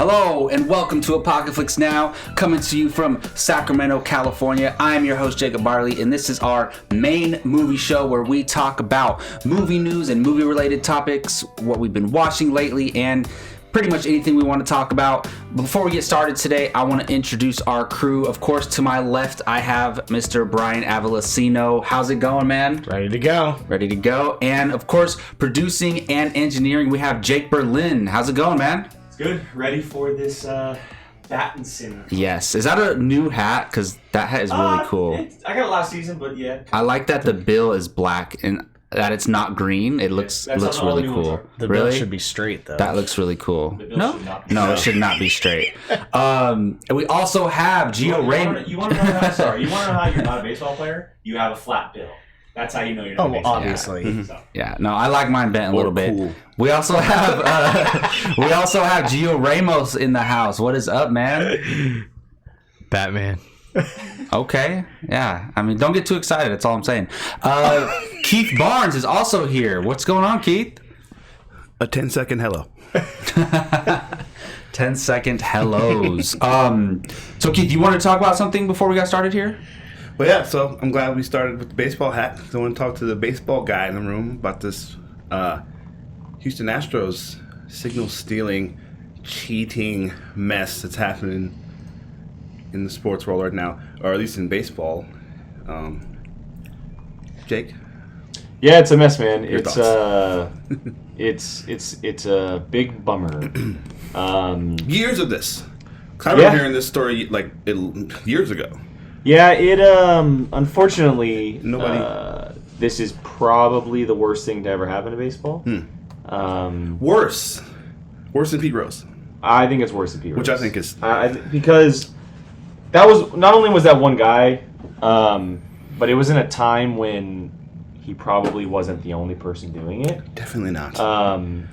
Hello and welcome to Apocaflix Now, coming to you from Sacramento, California. I'm your host, Jacob Barley, and this is our main movie show where we talk about movie news and movie-related topics, what we've been watching lately, and pretty much anything we want to talk about. Before we get started today, I want to introduce our crew. Of course, to my left, I have Mr. Brian Avalosino. How's it going, man? Ready to go. Ready to go. And of course, producing and engineering, we have Jake Berlin. How's it going, man? Good. Ready for this Battinson. Yes. Is that a new hat? Because that hat is really cool. I got it last season, but yeah. I like that the bill is black and that it's not green. It looks really cool. The really? bill should be straight, though. That looks really cool. No, it should not be straight. And we also have Gio Raymond. You want to know how? You want to know how you're not a baseball player? You have a flat bill. That's how you know you're not a baseball player. Obviously. So. Yeah, no, I like mine bent a little bit. Cool. We also have Gio Ramos in the house. What is up, man? Batman. Okay, yeah. I mean, don't get too excited. That's all I'm saying. Keith Barnes is also here. What's going on, Keith? A 10-second hello. 10-second hellos. So, Keith, you want to talk about something before we got started here? Well, yeah, so I'm glad we started with the baseball hat. So I want to talk to the baseball guy in the room about this Houston Astros signal-stealing, cheating mess that's happening in the sports world right now, or at least in baseball. Jake? Yeah, it's a mess, man. Your It's it's a big bummer. Years of this. I remember hearing this story years ago. Yeah, it unfortunately Nobody- this is probably the worst thing to ever happen to baseball. Worse than Pete Rose, I think it's worse than Pete Rose. which I think is because that was not only was that one guy, but it was in a time when he probably wasn't the only person doing it. definitely not.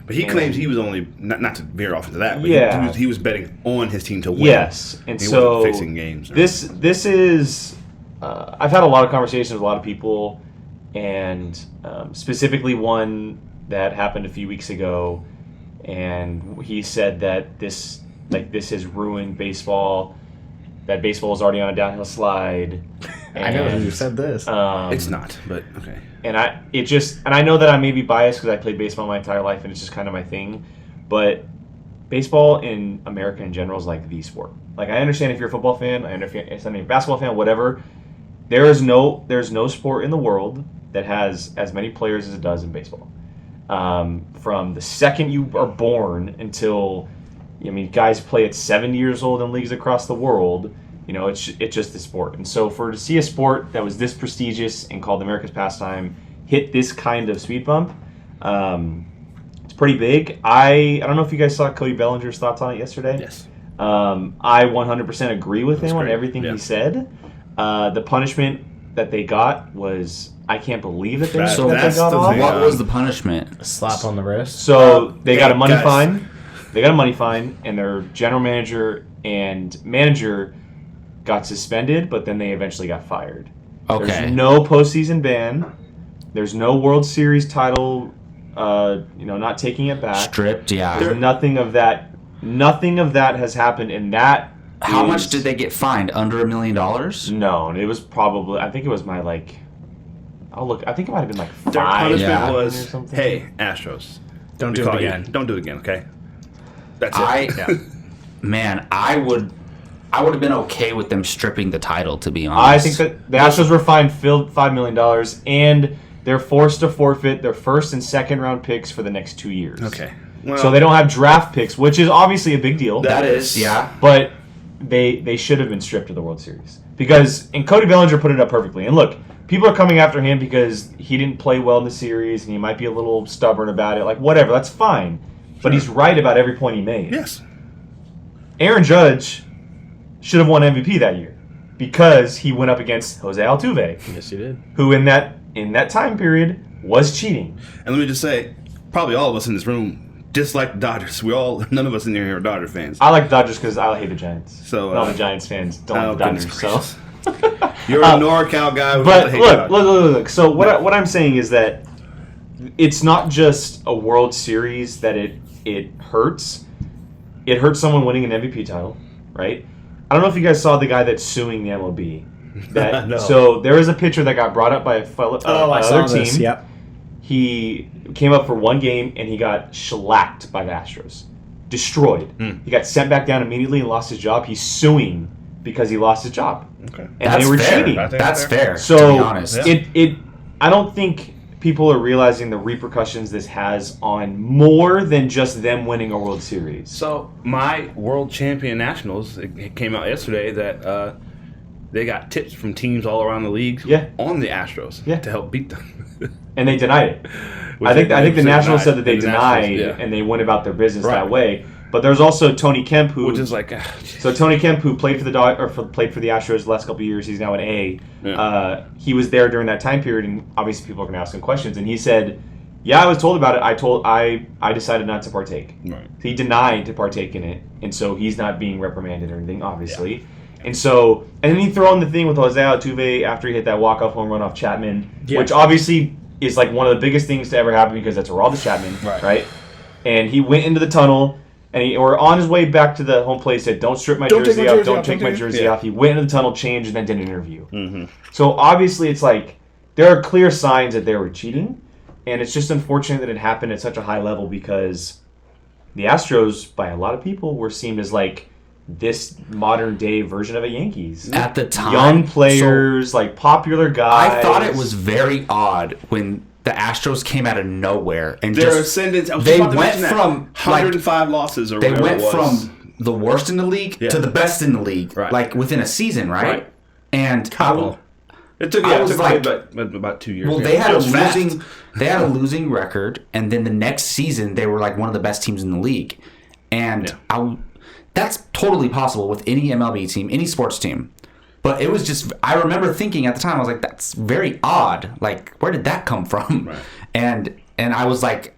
But he and- claims he was only not to veer off into that. But Yeah. he was betting on his team to win. Yes, and He so wasn't fixing games. this is. I've had a lot of conversations with a lot of people, and specifically one that happened a few weeks ago, and he said that this has ruined baseball. That baseball is already on a downhill slide. I know who said this. It's not, but okay. And I know that I may be biased because I played baseball my entire life and it's just kind of my thing, but baseball in America in general is like the sport. Like, I understand if you're a football fan, I understand if you're a basketball fan, whatever. There's no sport in the world that has as many players as it does in baseball. From the second you are born until, guys play at 7 years old in leagues across the world. It's just the sport. And so to see a sport that was this prestigious and called America's pastime hit this kind of speed bump, it's pretty big. I don't know if you guys saw Cody Bellinger's thoughts on it yesterday. Yes. I 100% agree with him on great. everything Yeah. he said. The punishment that they got was, I can't believe that they got that's off. the thing. What was the punishment? A slap on the wrist. So they got a money guys. fine. They got a money fine, and their general manager and manager got suspended, but then they eventually got fired. Okay. There's no postseason ban. There's no World Series title. Not taking it back. Stripped, yeah. There's nothing of that. Nothing of that has happened, and that. How is- much did they get fined? Under $1 million? No, it was probably. I think it was my I'll look. I think it might have been like Their 5. punishment Yeah. or was, something. hey, Astros, Don't we do it call you. again. Don't do it again, okay? That's it. Man, I would have been okay with them stripping the title, to be honest. I think that the Astros were fined $5 million, and they're forced to forfeit their first and second round picks for the next 2 years. Okay. Well, So they don't have draft picks, which is obviously a big deal. That is, yeah. But they should have been stripped of the World Series. And Cody Bellinger put it up perfectly. And look, people are coming after him because he didn't play well in the series, and he might be a little stubborn about it. Like, whatever, that's fine. But he's right about every point he made. yes. Aaron Judge should have won MVP that year because he went up against Jose Altuve, Yes, you did. who in that time period was cheating. And let me just say, probably all of us in this room dislike the Dodgers. None of us in here are Dodger fans. I like the Dodgers because I hate the Giants. So, all the Giants fans don't like the goodness Dodgers. So. gracious. You're a NorCal guy. But look. So what I'm saying is that it's not just a World Series that it hurts. it hurts someone winning an MVP title, right? I don't know if you guys saw the guy that's suing the MLB. No. So there was a pitcher that got brought up by another team. This. Yep. He came up for one game and he got shellacked by the Astros. Destroyed. He got sent back down immediately and lost his job. He's suing because he lost his job. Okay. And That's they were fair. cheating. That's fair, So to be honest. I don't think people are realizing the repercussions this has on more than just them winning a World Series. So my world champion Nationals, it came out yesterday that they got tips from teams all around the league on the Astros to help beat them. And they denied it. I think the Nationals said that they denied and they went about their business that way. But there's also Tony Kemp, who which is like so Tony Kemp, who played for the played for the Astros the last couple of years. He's now in A. Yeah. He was there during that time period, and obviously people are going to ask him questions. And he said, "Yeah, I was told about it. I decided not to partake." Right. He denied to partake in it, and so he's not being reprimanded or anything, obviously. Yeah. And so, and then he threw in the thing with Jose Altuve after he hit that walk-off home run off Chapman, which obviously is like one of the biggest things to ever happen because that's Aroldis Chapman, right? And he went into the tunnel. And or on his way back to the home plate, said, "Don't strip my jersey off. Don't take my jersey off." He went into the tunnel, changed, and then did an interview. Mm-hmm. So obviously, it's like there are clear signs that they were cheating, and it's just unfortunate that it happened at such a high level because the Astros, by a lot of people, were seen as like this modern day version of a Yankees. At the time, young players, like popular guys. I thought it was very odd when the Astros came out of nowhere and their just ascendance. They went from 105 losses or they whatever went it was. from the worst in the league to the best in the league, like within a season, right? And it took about 2 years. Well, they had a losing record, and then the next season they were like one of the best teams in the league, and that's totally possible with any MLB team, any sports team. But it was just, I remember thinking at the time, I was like, that's very odd. Like, where did that come from? Right. And I was like,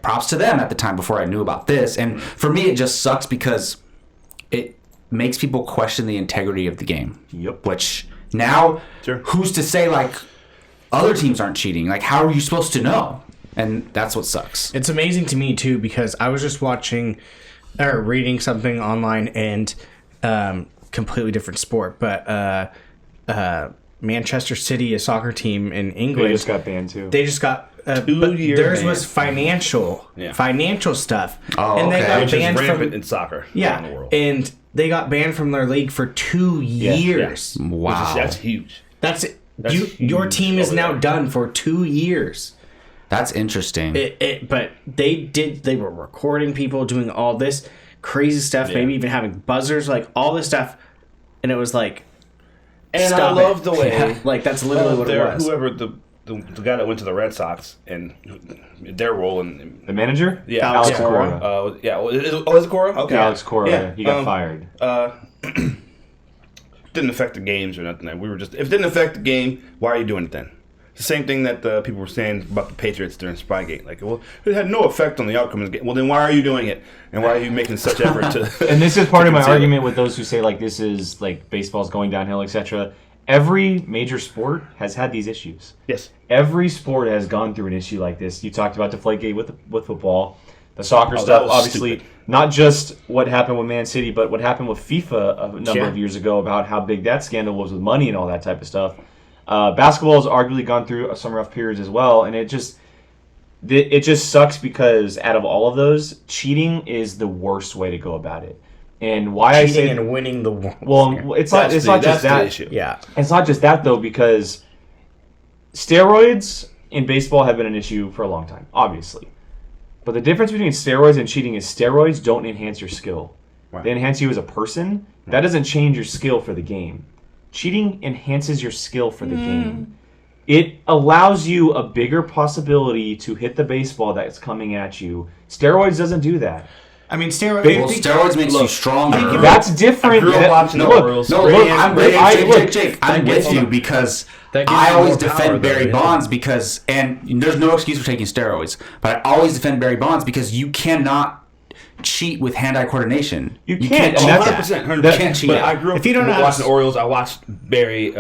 props to them at the time before I knew about this. And for me, it just sucks because it makes people question the integrity of the game. Yep. Which now, who's to say, like, other teams aren't cheating? Like, how are you supposed to know? And that's what sucks. It's amazing to me, too, because I was just watching or reading something online and completely different sport, but Manchester City, a soccer team in England, they just got banned too. They just got 2 years. Theirs ban. Was financial stuff, and they got banned from in soccer. Around the world. And they got banned from their league for 2 years. Yeah. Wow, that's huge. That's huge. Your team is now done for 2 years. That's interesting. But they were recording people doing all this crazy stuff, maybe even having buzzers, like all this stuff, and it was like, and I love the way, like that's literally what it was. Whoever the guy that went to the Red Sox and their role in the manager, Alex Cora. Is it Cora? Okay, Alex Cora. He got fired. Didn't affect the games or nothing. We were just, if it didn't affect the game, why are you doing it then? It's the same thing that people were saying about the Patriots during Spygate. Like, well, it had no effect on the outcome of the game. Well, then why are you doing it? And why are you making such effort to... And this is part of my argument with those who say, like, this is, like, baseball's going downhill, etc. Every major sport has had these issues. Yes. Every sport has gone through an issue like this. You talked about Deflategate with football. The soccer stuff, obviously, stupid. Not just what happened with Man City, but what happened with FIFA a number of years ago about how big that scandal was with money and all that type of stuff. Basketball has arguably gone through some rough periods as well, and it just sucks because out of all of those, cheating is the worst way to go about it. And why cheating I say and winning the war. Well, it's not just that issue. Yeah, it's not just that though, because steroids in baseball have been an issue for a long time, obviously. But the difference between steroids and cheating is steroids don't enhance your skill. Right. They enhance you as a person. That doesn't change your skill for the game. Cheating enhances your skill for the game. It allows you a bigger possibility to hit the baseball that's coming at you. Steroids doesn't do that. I mean, steroids makes you stronger. That's different. I grew up watching the Orioles. Jake, I'm with you because I always defend Barry Bonds because, and there's no excuse for taking steroids, but I always defend Barry Bonds because you cannot cheat with hand-eye coordination. You can't. 100%. You can't cheat. But I grew up if you don't know watching the Orioles. I watched Barry,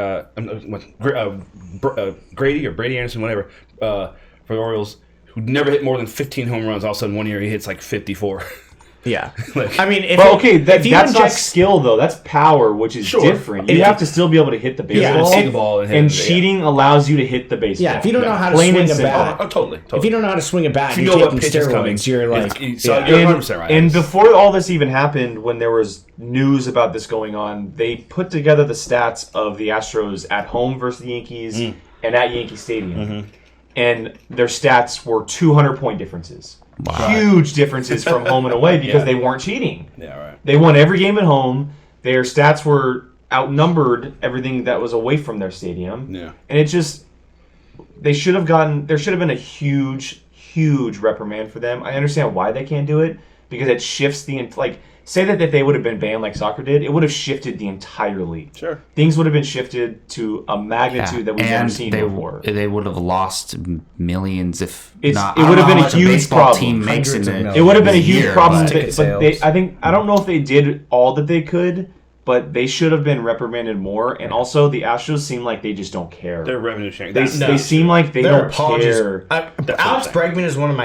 Grady or Brady Anderson, whatever, for the Orioles, who never hit more than 15 home runs. All of a sudden, one year he hits like 54. Yeah. Like, I mean, if But okay, if you that's not inject skill though. That's power, which is different. You have to still be able to hit the baseball. see the ball and hit and it, yeah. cheating allows you to hit the baseball. yeah, if you don't know how to Plain swing and a simple. bat, totally. if you don't know how to swing a bat, If and you you're know what taking pitch is coming, steroids, you're like, so yeah. you're 100% right. And before all this even happened, when there was news about this going on, they put together the stats of the Astros at home versus the Yankees and at Yankee Stadium. And their stats were 200-point differences. Wow. Huge differences from home and away because they weren't cheating. Yeah, right. They won every game at home. Their stats were outnumbered everything that was away from their stadium. Yeah. And it just... there should have been a huge reprimand for them. I understand why they can't do it, because it shifts say that they would have been banned like soccer did, it would have shifted the entire league. Sure. Things would have been shifted to a magnitude that we've never seen before. They would have lost millions if not. It would have been a huge baseball problem. team makes in It would have been a huge year, problem. but- I don't know if they did all that they could, but they should have been reprimanded more. And also, the Astros seem like they just don't care. Their revenue sharing. They seem like they don't care. Alex Bregman is one of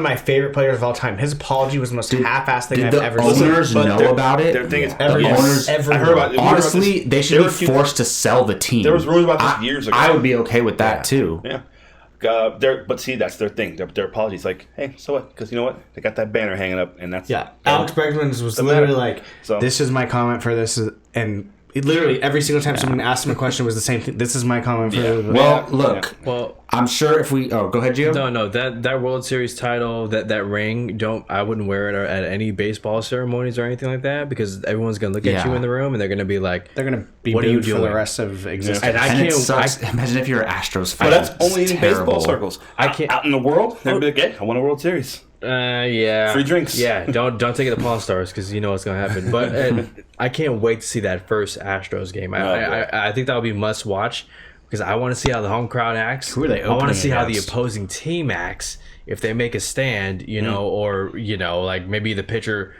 my favorite players of all time. His apology was the most half-assed thing I've ever seen. Did the owners know about it? Their thing is The owners. I heard about it. Honestly, they should be forced to sell the team. There was rumors about this years ago. I would be okay with that too. Yeah. But see, that's their thing. Their apologies, like, hey, so what? Because you know what? They got that banner hanging up, and that's Alex Bregman was literally like, "This is my comment for this," and literally every single time someone asked him a question was the same thing. This is my comment for this. Well, look. Yeah. Well, I'm sure if we... Oh, go ahead, Gio. No. That World Series title, that ring, I wouldn't wear it at any baseball ceremonies or anything like that, because everyone's gonna look at you in the room and they're gonna be like, they're gonna be what are you booed for doing the rest of existence. And I And it can't. sucks. Imagine if you're an Astros fan. But that's only in terrible. baseball circles. I can't. Out in the world, they're big. Hey, I won a World Series. Yeah. Free drinks. Yeah, don't take it to Pawn Stars because you know what's gonna happen. But I can't wait to see that first Astros game. I think that'll be must watch because I want to see how the home crowd acts. Who are they I want to opening see how the against? opposing team acts if they make a stand, or like maybe the pitcher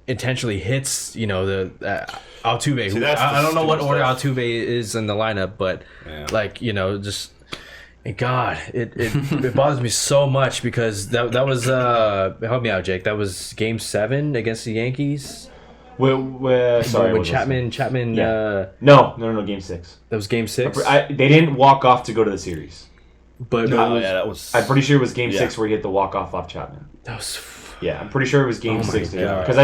intentionally hits, the Altuve. See, that's I the don't know what stupid order stuff. Altuve is in the lineup, but just. And God, it bothers me so much because that was help me out, Jake. That was Game 7 against the Yankees. Sorry, when Chapman. Yeah. No, Game 6. That was Game 6. They didn't walk off to go to the series. But that was. I'm pretty sure it was Game 6 where he hit the walk off Chapman. that was. Yeah, I'm pretty sure it was Game 6 God. because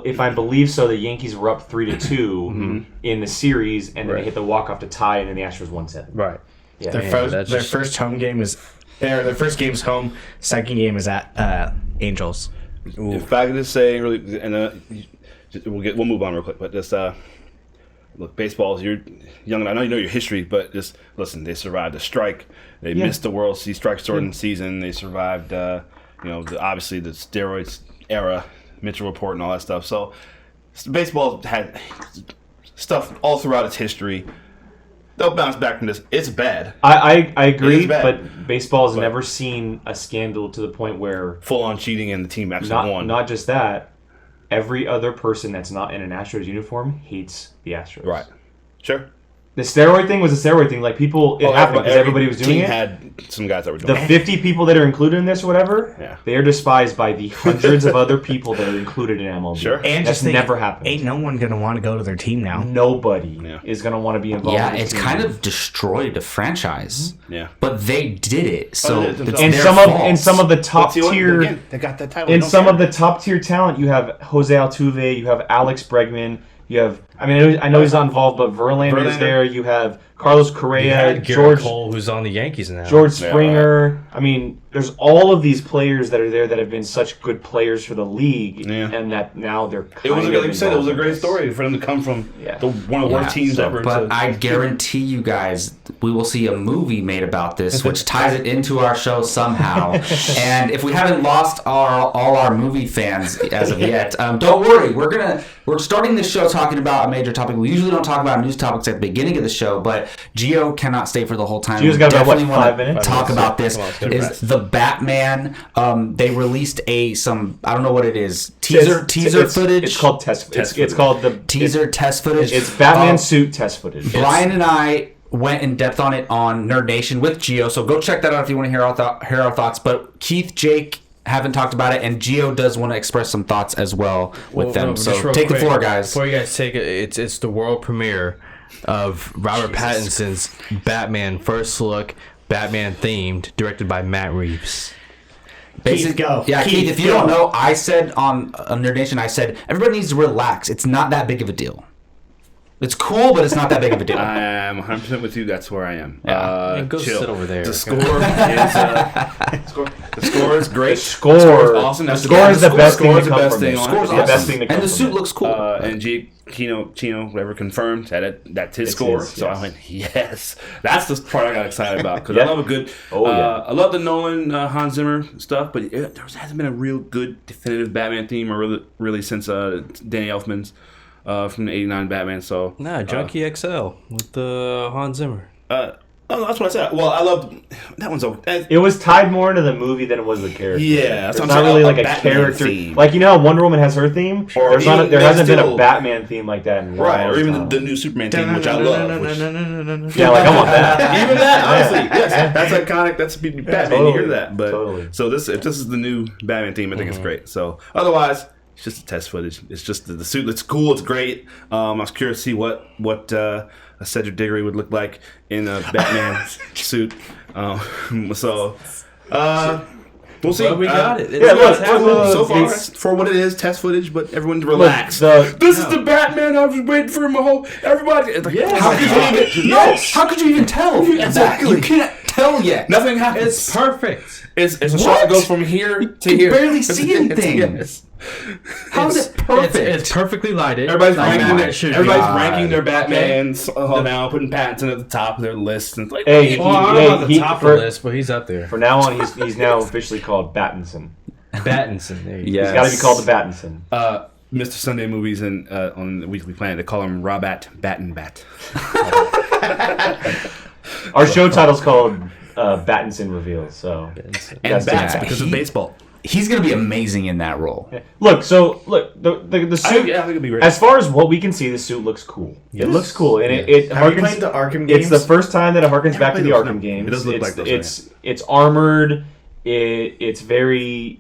if I believe so, the Yankees were up 3-2 in the series, and then they hit the walk off to tie, and then the Astros won 7. Right. Yeah, Their first home game is their first game's home. Second game is at Angels. If I could just say really, and we'll move on real quick, but just look, baseball. You're young, and I know you know your history, but just listen. They survived the strike. They missed the World strike-shortened season. They survived, obviously the steroids era, Mitchell Report, and all that stuff. So baseball had stuff all throughout its history. They'll bounce back from this. It's bad. I agree, It is bad. but baseball has never seen a scandal to the point where Full-on cheating, and the team actually won. not just that, every other person that's not in an Astros uniform hates the Astros. Right. Sure. The steroid thing was a steroid thing. Like it happened because everybody was doing team it. had some guys that were The doing it. 50 people that are included in this or whatever, Yeah. they are despised by the hundreds of other people that are included in MLB. Sure. And That's just think, never happened. Ain't no one gonna want to go to their team now. Nobody Yeah. is going to want to be involved Yeah, in this it's team. kind of destroyed a franchise. Yeah. But they did it, so they did it's and their some fault. of some of the top But see what- tier again, they got that title. in some of the top tier talent, you have Jose Altuve, you have Alex Bregman, you have I know he's not involved, but Verlander is there. You have Carlos Correa, Garrett George Cole, who's on the Yankees now. George Springer. I mean, there's all of these players that are there that have been such good players for the league, and that now they're It was, kind like of you said, it was a involved in great this. story for them to come from Yeah. one of the worst teams ever. But to- I guarantee you guys, we will see a movie made about this, which ties it into our show somehow. And if we haven't lost all our movie fans as of yet, don't worry. We're starting this show talking about a major topic. We usually don't talk about news topics at the beginning of the show, but Gio cannot stay for the whole time. Gio's got about, Definitely what, wanna 5 minutes? Talk about this. Come on, let's get Is rest. the Batman? They released some I don't know what it is teaser footage. It's called test. It's called the teaser test footage. It's Batman Um, suit test footage. Brian and I went in depth on it on Nerd Nation with Gio, so go check that out if you want to hear our thoughts. But Keith, Jake, haven't talked about it, and Gio does want to express some thoughts as well with them. So take the floor, guys. Before you guys take it, it's the world premiere of Robert Pattinson's Batman First Look, Batman themed, directed by Matt Reeves. Keith, go. Yeah, Keith, if you don't know, I said on Nerd Nation, I said everybody needs to relax. It's not that big of a deal. It's cool, but it's not that big of a deal. I'm 100% with you. That's where I am. Go chill. sit over there. The score is the score is great. The score is awesome. The score is the best thing to come from thing it. on Score's it. awesome. The best thing to come And the from suit it. looks cool. And Chino, whatever, confirmed that's his It's score. his, so yes. I went, yes. That's the part I got excited about because Yeah. I love a good. I love the Nolan Hans Zimmer stuff, but there hasn't been a real good definitive Batman theme, or really since Danny Elfman's from the '89 Batman. So Junkie XL with the Hans Zimmer. that's what I said. Well, I loved that one's okay. It was tied more into the movie than it was the character. Yeah, it's that's what not I'm really saying, like a Batman character theme. Like, you know how Wonder Woman has her theme? Or There even hasn't been a still- Batman theme like that in a Right, long or even time. the new Superman theme, which I love. Yeah, like I want that. Even that, honestly, yes, that's iconic. That's Batman. totally, You hear that, but totally. so if this is the new Batman theme, I think it's great. So otherwise, it's just a test footage. It's just the suit. It's cool. It's great. I was curious to see what a Cedric Diggory would look like in a Batman suit. We'll see. Well, we got it. Yeah, look, So far, it's- for what it is, test footage, but everyone relax. the- This is the Batman I was waiting for my whole. Everybody. It's like, Yes. How could you even? Yes. How could you even tell? Exactly. You can't tell yet. Nothing happens. It's perfect. It's a What? shot that goes from here to can here. barely see anything. Yes. How is it perfect? It's perfectly lighted. Everybody's Like ranking that it should be. ranking their Batmans now, putting Pattinson at the top of their list. And it's like, Hey, Well, I don't know about the he- top of for- the list, but he's up there. From now on, he's now officially called Battinson. Battinson. There you go. Yes. He's got to be called the Battinson. Mr. Sunday Movies and on the Weekly Planet, they call him Robat Bat. Our show title's called Battinson Reveals. So And That's bats the- because of baseball. He's gonna be amazing in that role. look, the suit. I think it'll be great. As far as what we can see, the suit looks cool. It looks cool, and it Have you harkens. played the Arkham games? It's the first time that it harkens back to the played those, Arkham no. games. It does look like those, It's armored. It's very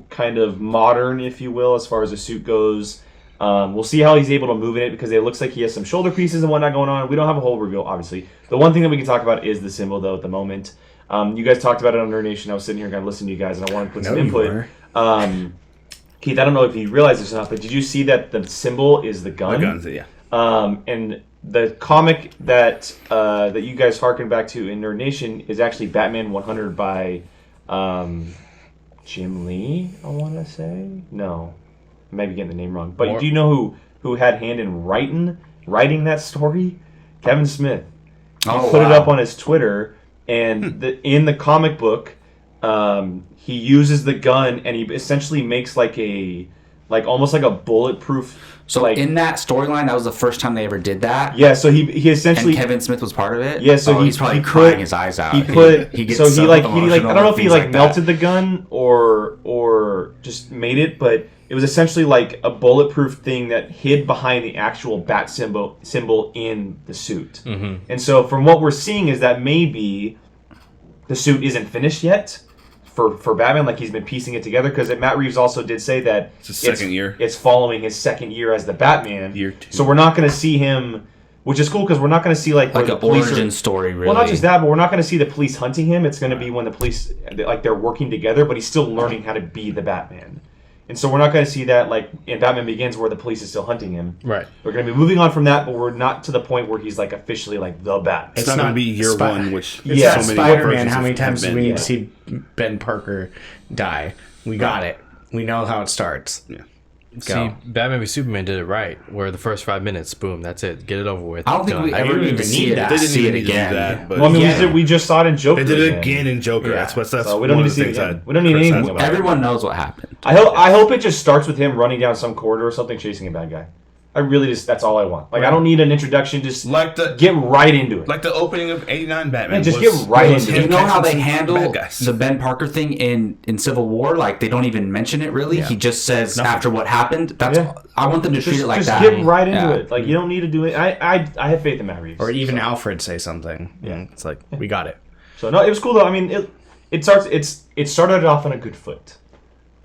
kind of modern, if you will, as far as the suit goes. We'll see how he's able to move in it because it looks like he has some shoulder pieces and whatnot going on. We don't have a whole reveal, obviously. The one thing that we can talk about is the symbol, though, at the moment. You guys talked about it on Nerd Nation. I was sitting here kind of listening to you guys, and I wanted to put some you input. were. Keith, I don't know if you realize this or not, but did you see that the symbol is the gun? The guns, yeah. And the comic that you guys harken back to in Nerd Nation is actually Batman 100 by Jim Lee, I want to say. No, I might be getting the name wrong. But do you know who had hand in writing that story? Kevin Smith. He put it up on his Twitter, and in the comic book, he uses the gun and he essentially makes almost like a bulletproof. So in that storyline, that was the first time they ever did that. Yeah, so he essentially And Kevin Smith was part of it. Yeah, so he's probably he crying put- his eyes out. He put he gets so he like emotional I don't know if he things like that. melted the gun or just made it, but it was essentially like a bulletproof thing that hid behind the actual bat symbol in the suit. Mm-hmm. And so from what we're seeing is that maybe the suit isn't finished yet for Batman, like he's been piecing it together, because Matt Reeves also did say that It's his second year. It's following his second year as the Batman. Year 2. So we're not going to see him, which is cool because we're not going to see where like the an police origin are, story, really. well, not just that, but we're not going to see the police hunting him. It's going to be when the police, like, they're working together, but he's still learning how to be the Batman. And so we're not going to see that, like, in Batman Begins, where the police is still hunting him. Right. We're going to be moving on from that, but we're not to the point where he's, like, officially, like, the Batman. It's not going to be year one, which Yeah, so many Spider-Man, versions how many have times do been. we need to see Ben Parker die? We got it. We know how it starts. Yeah. See, Batman v Superman did it right, where the first 5 minutes, boom, that's it. Get it over with. I don't think we Done. ever don't need to even see need it. that. They didn't See even it need to do again. that. But Well, I mean, Yeah. we just saw it in Joker. they did it again in Joker. Yeah. That's So we one don't need of to the see it things again. I We don't need criticize anything about it. Everyone knows what happened. I hope it just starts with him running down some corridor or something, chasing a bad guy. I really just, that's all I want. Like, I don't need an introduction, just Like the get right into it. like the opening of '89 Batman. Yeah, just was- get right was into him it. You know how catching they some handle bad guys. the Ben Parker thing in Civil War? Like, they don't even mention it, really. He just says after what happened. That's Yeah. I want them to treat it like just that. get right into Yeah. it. Like, you don't need to do it. I have faith in Matt Reeves. Or even Alfred say something. Yeah. It's like, we got it. So no, it was cool though. I mean, it started off on a good foot.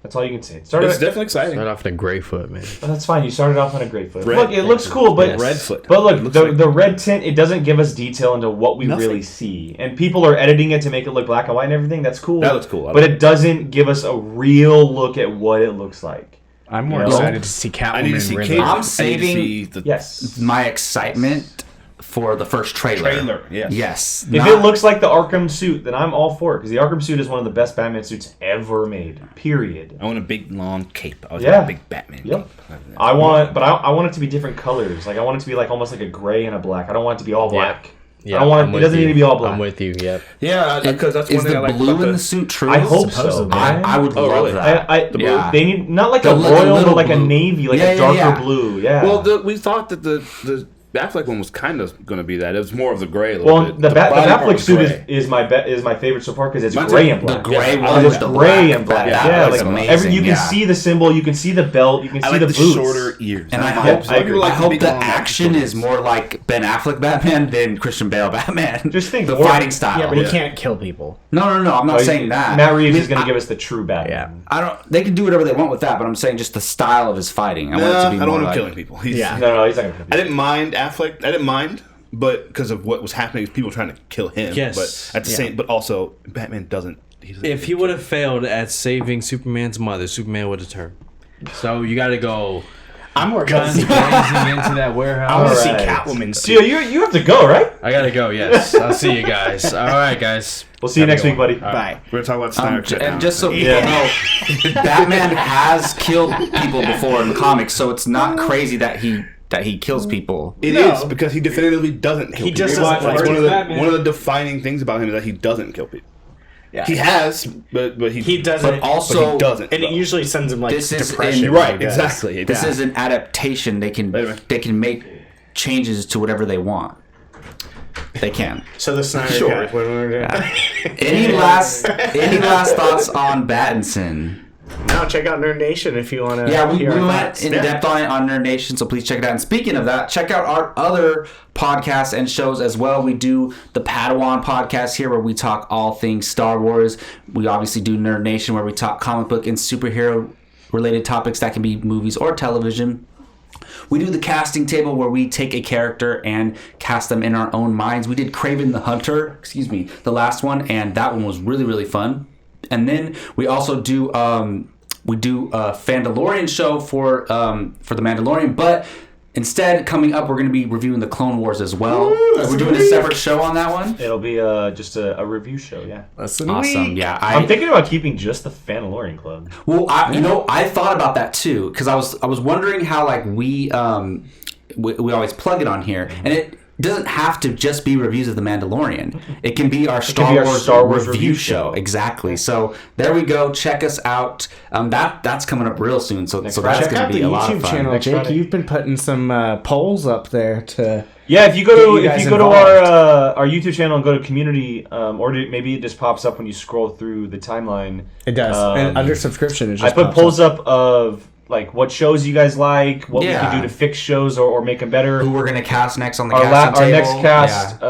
That's all you can say. It's definitely exciting. Start off in a gray foot, man. Oh, that's fine. You started off on a great foot. Red. Look, it looks cool, but Red foot. But look, It looks the red tint, it doesn't give us detail into what we Nothing. really see. And people are editing it to make it look black and white and everything. That's cool. That looks cool. But it doesn't give us a real look at what it looks like. I'm more You know? excited to see Catwoman. I need to see and Kate. Riddler. I'm saving Yes. my excitement for the first trailer. Yes. Yes. If it looks like the Arkham suit, then I'm all for it. Because the Arkham suit is one of the best Batman suits ever made. Period. I want a big long cape. I was Yeah. a big Batman Yep. cape. I want it to be different colors. Like I want it to be like almost like a gray and a black. I don't want it to be all black. Yeah, I don't want I'm it doesn't with need you. to be all black. I'm with you. Yep. Yeah, because that's one Is thing the I like blue about in the suit true? I hope so. Supposedly. I would love really? that. The Yeah. They need not like The a li- royal, little but like a blue. navy, like Yeah, a yeah, darker yeah. blue. Yeah. Well, we thought that the Affleck one was kind of going to be that. It was more of the gray. A little Well, bit. the body part Batflex was suit gray. is my favorite so far because it's Mine's gray like and black. the gray Yeah, one it's with the gray black and black. back. Yeah, That was like amazing, you can yeah. see the symbol, you can see the belt, you can I see like the the boots. shorter ears. And I agree. hope the action is more like Ben Affleck Batman than Christian Bale Batman. Just think the more- fighting style. Yeah, but he can't kill people. No, I'm not saying that. Matt Reeves I mean, is going to give us the true Batman. I don't. They can do whatever they want with that, but I'm saying just the style of his fighting. I want it No, to I be don't more want him like killing people. He's, Yeah. No, he's not going to. I didn't mind Affleck. I didn't mind, but because of what was happening, people trying to kill him. Yes. But at the same, but also Batman doesn't. If he would have failed at saving Superman's mother, Superman would have turned. So you got to go I'm more guns excited. blazing into that warehouse. I want to see Alright. Catwoman. Gio, you have to go, right? I gotta go. Yes, I'll see you guys. All right, guys. We'll see you next week, buddy. Bye. We're gonna talk about Snyder Cut and now. just so people Yeah. know, Batman has killed people before in the comics, so it's not crazy that he kills people. It No. is because he definitively doesn't kill He people. just Rewatch doesn't That's like one of the defining things about him is that he doesn't kill people. Yeah. He has, but he He doesn't. But also, he doesn't. and it usually sends him like This is depression. in- right, I guess. exactly. this is an adaptation. They can Wait a minute. make changes to whatever they want. They can. So the Snyder Sure. Cut. What we're doing. Any last thoughts on Battinson? Now check out Nerd Nation if you want to. Yeah, we hear our went thoughts. in depth on it on Nerd Nation, so please check it out. And speaking of that, check out our other podcasts and shows as well. We do the Padawan podcast here where we talk all things Star Wars. We obviously do Nerd Nation where we talk comic book and superhero related topics that can be movies or television. We do the casting table where we take a character and cast them in our own minds. We did Kraven the Hunter, the last one, and that one was really, really fun. And then we also do a Fandalorian show for the Mandalorian, but instead coming up we're going to be reviewing the Clone Wars as well. We're doing a separate show on that one. It'll be just a review show, yeah. That's the Awesome, week. yeah. I'm thinking about keeping just the Mandalorian Club. Well, I thought about that too because I was wondering how like we always plug it on here, and it doesn't have to just be reviews of the Mandalorian. It can be our Star Wars review show. Exactly. So there we go. Check us out. That's coming up real soon. So that's Friday. Check going out to the be a lot of YouTube fun. channel, Next Jake. Friday. You've been putting some polls up there to. Yeah, if you go Get you to guys our YouTube channel and go to community, maybe it just pops up when you scroll through the timeline. It does. And under subscription, it just I put pops polls up of like what shows you guys like, what we Yeah. can do to fix shows or make them better. Who we're going to cast next on the Our casting table. next cast, Yeah.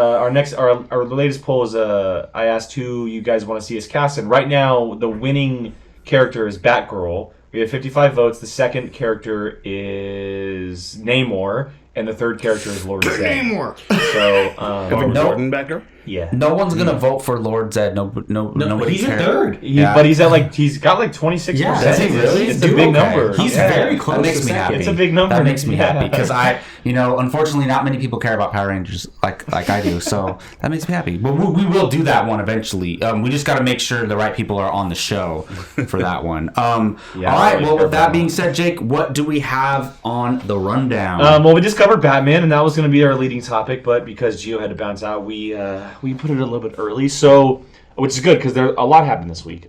our latest poll is I asked who you guys want to see us cast, and right now the winning character is Batgirl. We have 55 votes. The second character is Namor, and the third character is Lord Zed. Namor. So Robert No. Jordan back there. yeah. No one's going to vote for Lord Zed. Nobody he's in cares. third. But he's at he's got like 26%. Yeah, does he really? It's Dude, a big okay. number. He's Yeah. very close. That makes to me second. happy. It's a big number. That makes me Yeah. happy because unfortunately, not many people care about Power Rangers like I do. So that makes me happy. But we will do that one eventually. We just got to make sure the right people are on the show for that one. All right. Well, with that being said, Jake, what do we have on the rundown? Well, we just covered Batman, and that was going to be our leading topic, but because Gio had to bounce out, we put it a little bit early. So, which is good because a lot happened this week.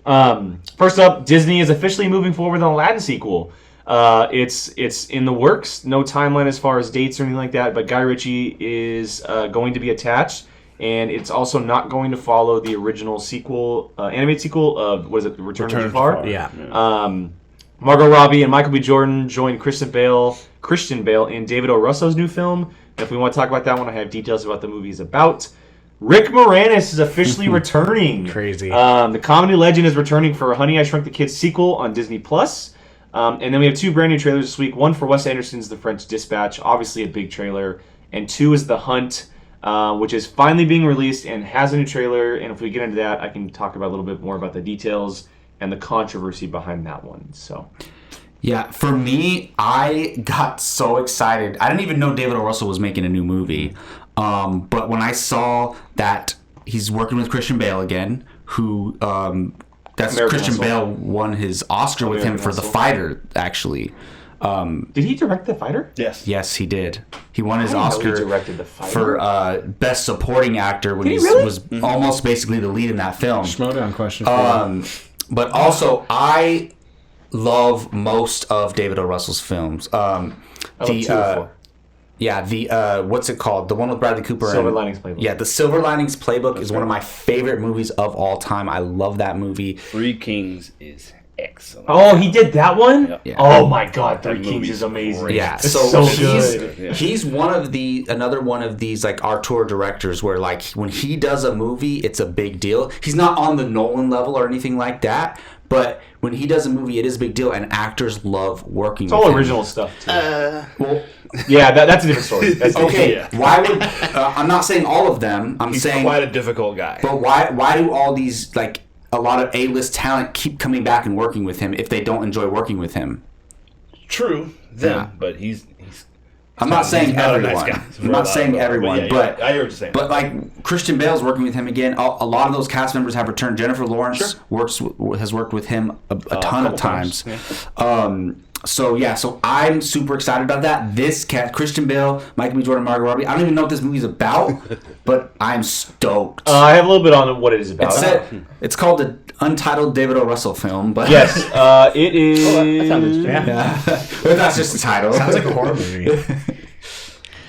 First up, Disney is officially moving forward with an Aladdin sequel. It's in the works. No timeline as far as dates or anything like that. But Guy Ritchie is going to be attached, and it's also not going to follow the original sequel, animated sequel of Return of Jafar. Yeah. Margot Robbie and Michael B. Jordan joined Christian Bale in David O. Russo's new film. And if we want to talk about that one, I have details about the movie's about. Rick Moranis is officially returning. Crazy. The comedy legend is returning for Honey, I Shrunk the Kids sequel on Disney+. And then we have 2 brand new trailers this week. One for Wes Anderson's The French Dispatch, obviously a big trailer. And 2 is The Hunt, which is finally being released and has a new trailer. And if we get into that, I can talk about a little bit more about the details and the controversy behind that one. So, yeah, for me, I got so excited. I didn't even know David O. Russell was making a new movie. But when I saw that he's working with Christian Bale again, who that's American Christian Hustle. Bale won his Oscar with him American for The Hustle. Fighter, actually. Did he direct The Fighter? Yes. Yes, he did. He won his I didn't know he Oscar directed The Fighter. for Best Supporting Actor when Did he he really? was almost basically the lead in that film. Schmodown question. But also, I love most of David O. Russell's films. I love 2 or 4. Yeah, the what's it called? The one with Bradley Cooper. Silver and, Linings Playbook. Yeah, the Silver Linings Playbook is one of my favorite movies of all time. I love that movie. Three Kings is excellent. Oh, he did that one? Yeah. Oh my God, Three That Kings movie's is amazing. great. Yeah, It's so good. Yeah. he's one of another one of these like auteur directors where like when he does a movie, it's a big deal. He's not on the Nolan level or anything like that, but when he does a movie, it is a big deal, and actors love working It's with all him. original stuff, too. Well, Yeah, that's a different story. That's okay, Yeah. why would I'm not saying all of them. I'm He's saying, quite a difficult guy. but why do all these like a lot of A-list talent keep coming back and working with him if they don't enjoy working with him? True, them, Yeah. but he's I'm not saying he's not a everyone. nice guy. I'm not saying everyone, yeah, but I hear what you're saying. But like Christian Bale's working with him again. A lot of those cast members have returned. Jennifer Lawrence has worked with him a ton of couple times. times, So I'm super excited about that. This cast, Christian Bale, MichaelBJordan, MargotRobbie. I don't even know what this movie's about, but I'm stoked. I have a little bit on what it is about. It's called the Untitled David O. Russell film, but Yes, it is. but that's just the title. Sounds like a horror movie.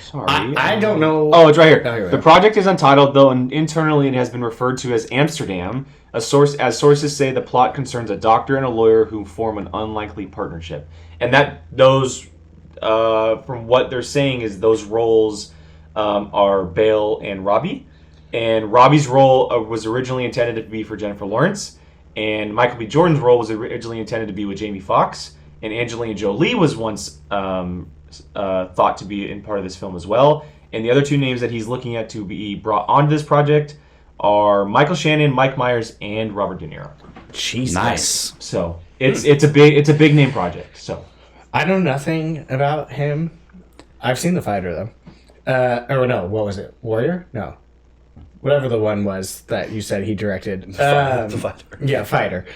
Sorry. I don't know. Oh, it's right here. Oh, here we The go. project is untitled, though internally it has been referred to as Amsterdam. As sources say, the plot concerns a doctor and a lawyer who form an unlikely partnership. And from what they're saying, is those roles are Bale and Robbie. And Robbie's role was originally intended to be for Jennifer Lawrence. And Michael B. Jordan's role was originally intended to be with Jamie Foxx. And Angelina Jolie was once thought to be in part of this film as well. And the other 2 names that he's looking at to be brought onto this project are Michael Shannon, Mike Myers, and Robert De Niro. Jesus. Nice. So it's a big name project. So I know nothing about him. I've seen The Fighter though. Or no, what was it? Warrior? No. Whatever the one was that you said he directed. The Fighter. Yeah, Fighter.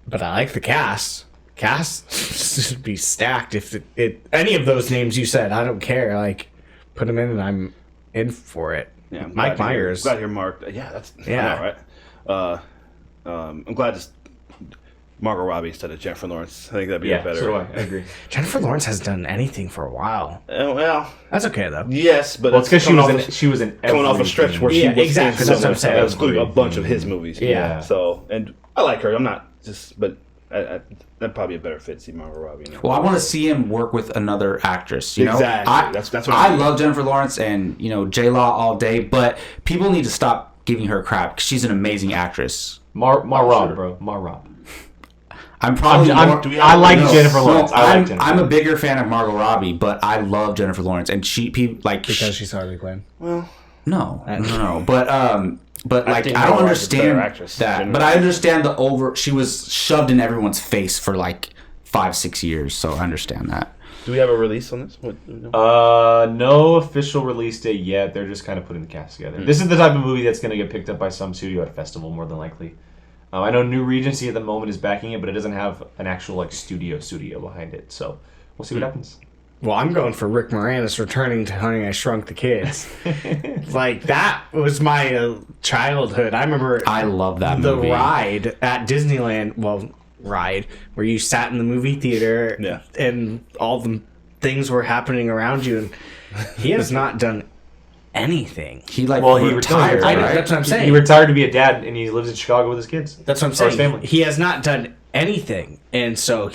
But I like the cast. Cast should be stacked. If any of those names you said, I don't care. Like, put them in and I'm in for it. Yeah, I'm Mike glad to hear- Myers. Glad to hear Mark. Yeah, that's Yeah. I know, right? I'm glad it's Margot Robbie instead of Jennifer Lawrence. I think that'd be a better. so do I. I agree. Jennifer Lawrence has done anything for a while. Well, That's okay though. yes, but Well, it's because coming she was in coming off a stretch where she Yeah, was exactly, in that's what I'm some- saying. including a bunch of his movies. Yeah. So, and I like her. I'm not just, but that'd probably be a better fit to see Margot Robbie. You know? Well, I want to see him work with another actress. You know, Exactly. That's what I I mean. love Jennifer Lawrence and J Law all day, but people need to stop giving her crap because she's an amazing actress. Rob, sure. bro. Rob. I'm probably. I like Jennifer Lawrence. I like Jennifer. I'm a bigger fan of Margot Robbie, but I love Jennifer Lawrence, and Because she's Harley Quinn. no, but like think I don't Margot Robbie's a better understand actress, that, generally. but I understand she was shoved in everyone's face for like 5-6 years, so I understand that. Do we have a release on this? What, do we know? No official release date yet. They're just kind of putting the cast together. This is the type of movie that's going to get picked up by some studio at a festival, more than likely. I know New Regency at the moment is backing it, but it doesn't have an actual like studio behind it. So we'll see what happens. Well, I'm going for Rick Moranis returning to Honey, I Shrunk the Kids. Like, that was my childhood. I remember I love that the movie. ride at Disneyland. Well, ride where you sat in the movie theater Yeah. and all the things were happening around you. And he has not done anything. He He retired, retired. I know, right? that's what I'm saying. He retired to be a dad, and he lives in Chicago with his kids. That's what I'm Or his saying. family. He has not done anything. And so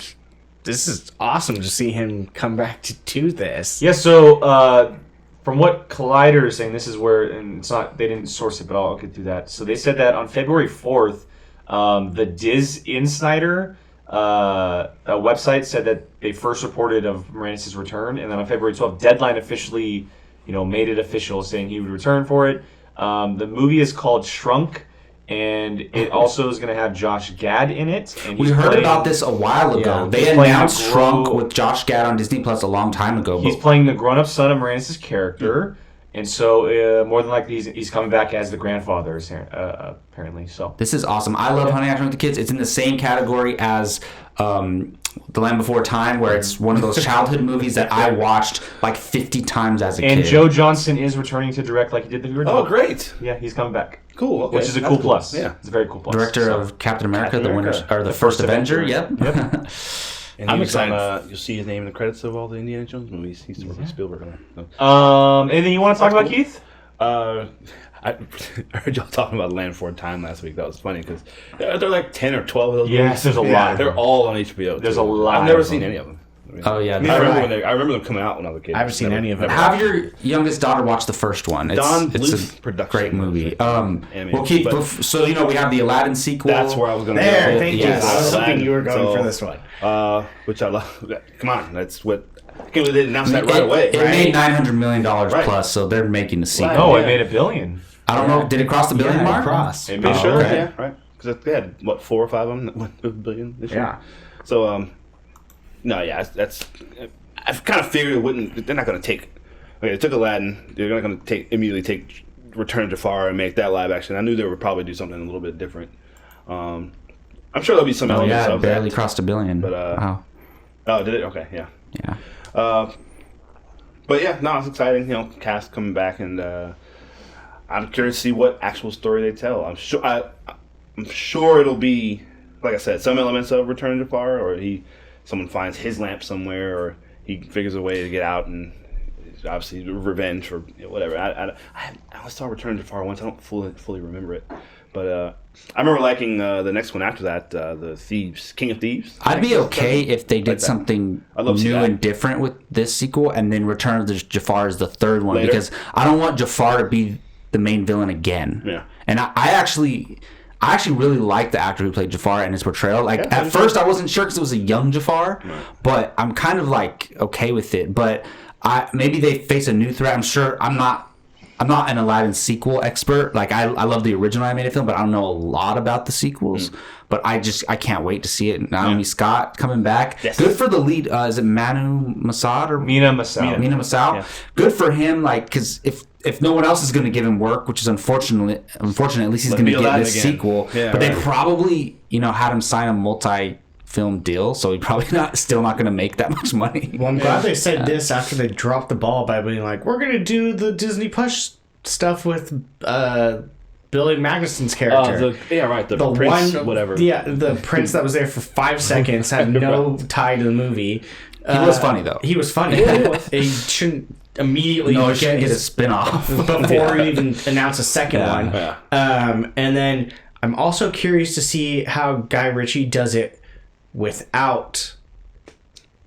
this is awesome to see him come back to do this. Yeah, so from what Collider is saying, this is where, and it's not, they didn't source it, but I'll get through that. So they said that on February 4th, the Diz Insider a website said that they first reported of Moranis' return, and then on February 12th, Deadline officially, made it official, saying he would return for it. The movie is called Shrunk, and it also is going to have Josh Gad in it. And we heard about this a while ago. Yeah, they announced Shrunk with Josh Gad on Disney Plus a long time ago. He's playing the grown-up son of Moranis' character, and so more than likely he's coming back as the grandfather, apparently. So this is awesome. I love Honey, I Shrunk the Kids. It's in the same category as The Land Before Time, where it's one of those childhood movies that I watched like 50 times as a kid. And Joe Johnston is returning to direct like he did the original. Oh, great. Yeah, he's coming back. Cool. Okay. Which is a cool plus. Yeah. It's a very cool plus. Director of Captain America, the first Avenger. Yep. And I'm excited. You'll see his name in the credits of all the Indiana Jones movies. He's working with Spielberg on it. So. Anything you want to talk about, Keith? I heard y'all talking about Land Before Time last week. That was funny because there are like 10 or 12 of those movies. Yes, there's a lot. They're all on HBO. There's a lot. I've never seen any of them. Oh yeah, I remember them coming out when I was a kid. I haven't seen any of them. Have your youngest daughter watch the first one. It's a great movie. Well, Keith, so we have the Aladdin sequel. That's where I was going to go. There, thank you. I was hoping you were going for this one. Which I love. Come on, that's what. I can't believe they didn't announce that right away. It made $900 million plus, so they're making a sequel. No, it made $1 billion. I don't know. Did it cross the billion mark? Cross. It made sure. Yeah, right. Because they had 4 or 5 of them that went $1 billion this year. Yeah. So no, yeah, that's. I've kind of figured it wouldn't. They're not going to take. Okay, they took Aladdin. They're not going to immediately take Return of Jafar and make that live action. I knew they would probably do something a little bit different. I'm sure there'll be some elements of that. Barely crossed $1 billion. But wow. Oh, did it? Okay, yeah. Yeah. But yeah, no, it's exciting. Cast coming back, and I'm curious to see what actual story they tell. I'm sure it'll be, like I said, some elements of Return of Jafar, or someone finds his lamp somewhere, or he figures a way to get out, and obviously revenge or whatever. I saw Return of Jafar once. I don't fully remember it, but I remember liking the next one after that, the King of Thieves. I'd be okay if they did something new and different with this sequel, and then Return of the Jafar is the third one, because I don't want Jafar to be the main villain again. Yeah, and I actually really like the actor who played Jafar and his portrayal. At first, I wasn't sure because it was a young Jafar, but I'm kind of okay with it. But maybe they face a new threat. I'm not an Aladdin sequel expert. I love the original animated film, but I don't know a lot about the sequels. But I can't wait to see it. Naomi Scott coming back. Yes. Good for the lead. Is it Manu Masad or Mina Masao? Mina Masao. Yeah. Good for him. Because if no one else is going to give him work, which is unfortunate, at least he's going to get this sequel. Yeah, but they probably had him sign a multi-film deal, so he's probably still not going to make that much money. Well, I'm glad they said this after they dropped the ball by being like, we're going to do the Disney Plus stuff with Billy Magnuson's character. The prince, whatever. Yeah, the prince that was there for 5 seconds, had no tie to the movie. He was funny, though. He was funny. He shouldn't immediately get a spin-off before we even announce a second one. Yeah. And then I'm also curious to see how Guy Ritchie does it without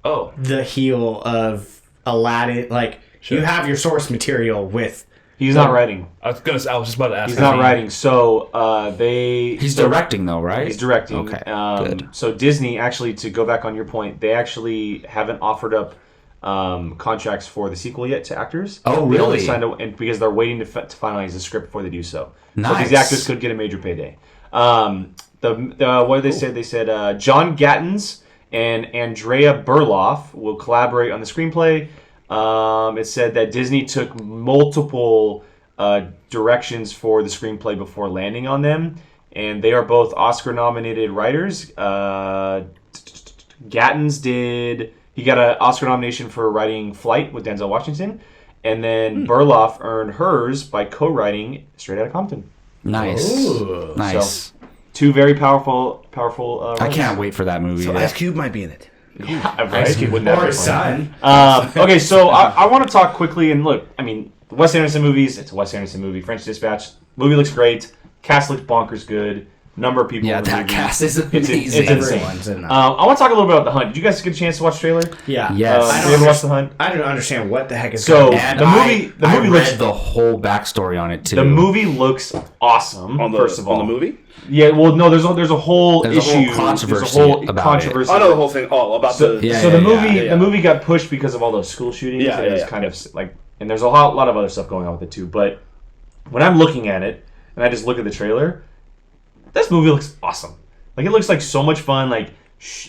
the heel of Aladdin. You have your source material with. He's not writing. I was just about to ask. He's not writing. So He's directing though, right? He's directing. Okay. Good. So Disney, actually, to go back on your point, they actually haven't offered up contracts for the sequel yet to actors. Oh, really? They only signed and because they're waiting to finalize the script before they do so. Nice. So these actors could get a major payday. What did they say? They said John Gattens and Andrea Berloff will collaborate on the screenplay. It said that Disney took multiple directions for the screenplay before landing on them, and they are both Oscar-nominated writers. Gattens he got an Oscar nomination for writing Flight with Denzel Washington, and then Berloff earned hers by co-writing Straight Outta Compton. Nice. Ooh. Nice. So, two very powerful writers. I can't wait for that movie. So Ice Cube might be in it. Yeah, right? Or his son. Okay, so I want to talk quickly, and look, Wes Anderson movies, it's a Wes Anderson movie. French Dispatch, movie looks great. Cast looks bonkers good. number of people. Yeah, in the that movie. cast is It's amazing. Everyone's in that. I want to talk a little bit about The Hunt. Did you guys get a chance to watch the trailer? Yeah. Yes. Have you ever watched The Hunt? I don't understand what the heck is So going on. And the movie I read looks the whole backstory on it too. the movie looks awesome. On the, first of all, on the movie? Yeah, well, no, there's a whole There's a issue, whole controversy there's a whole about controversy. I know the whole thing. Oh, about So, the. so the movie got pushed because of all those school shootings. Yeah, and it was yeah, kind of like, and there's a lot of other stuff going on with it too. But when I'm looking at it and I just look at the trailer, this movie looks awesome. Like it looks like so much fun. Like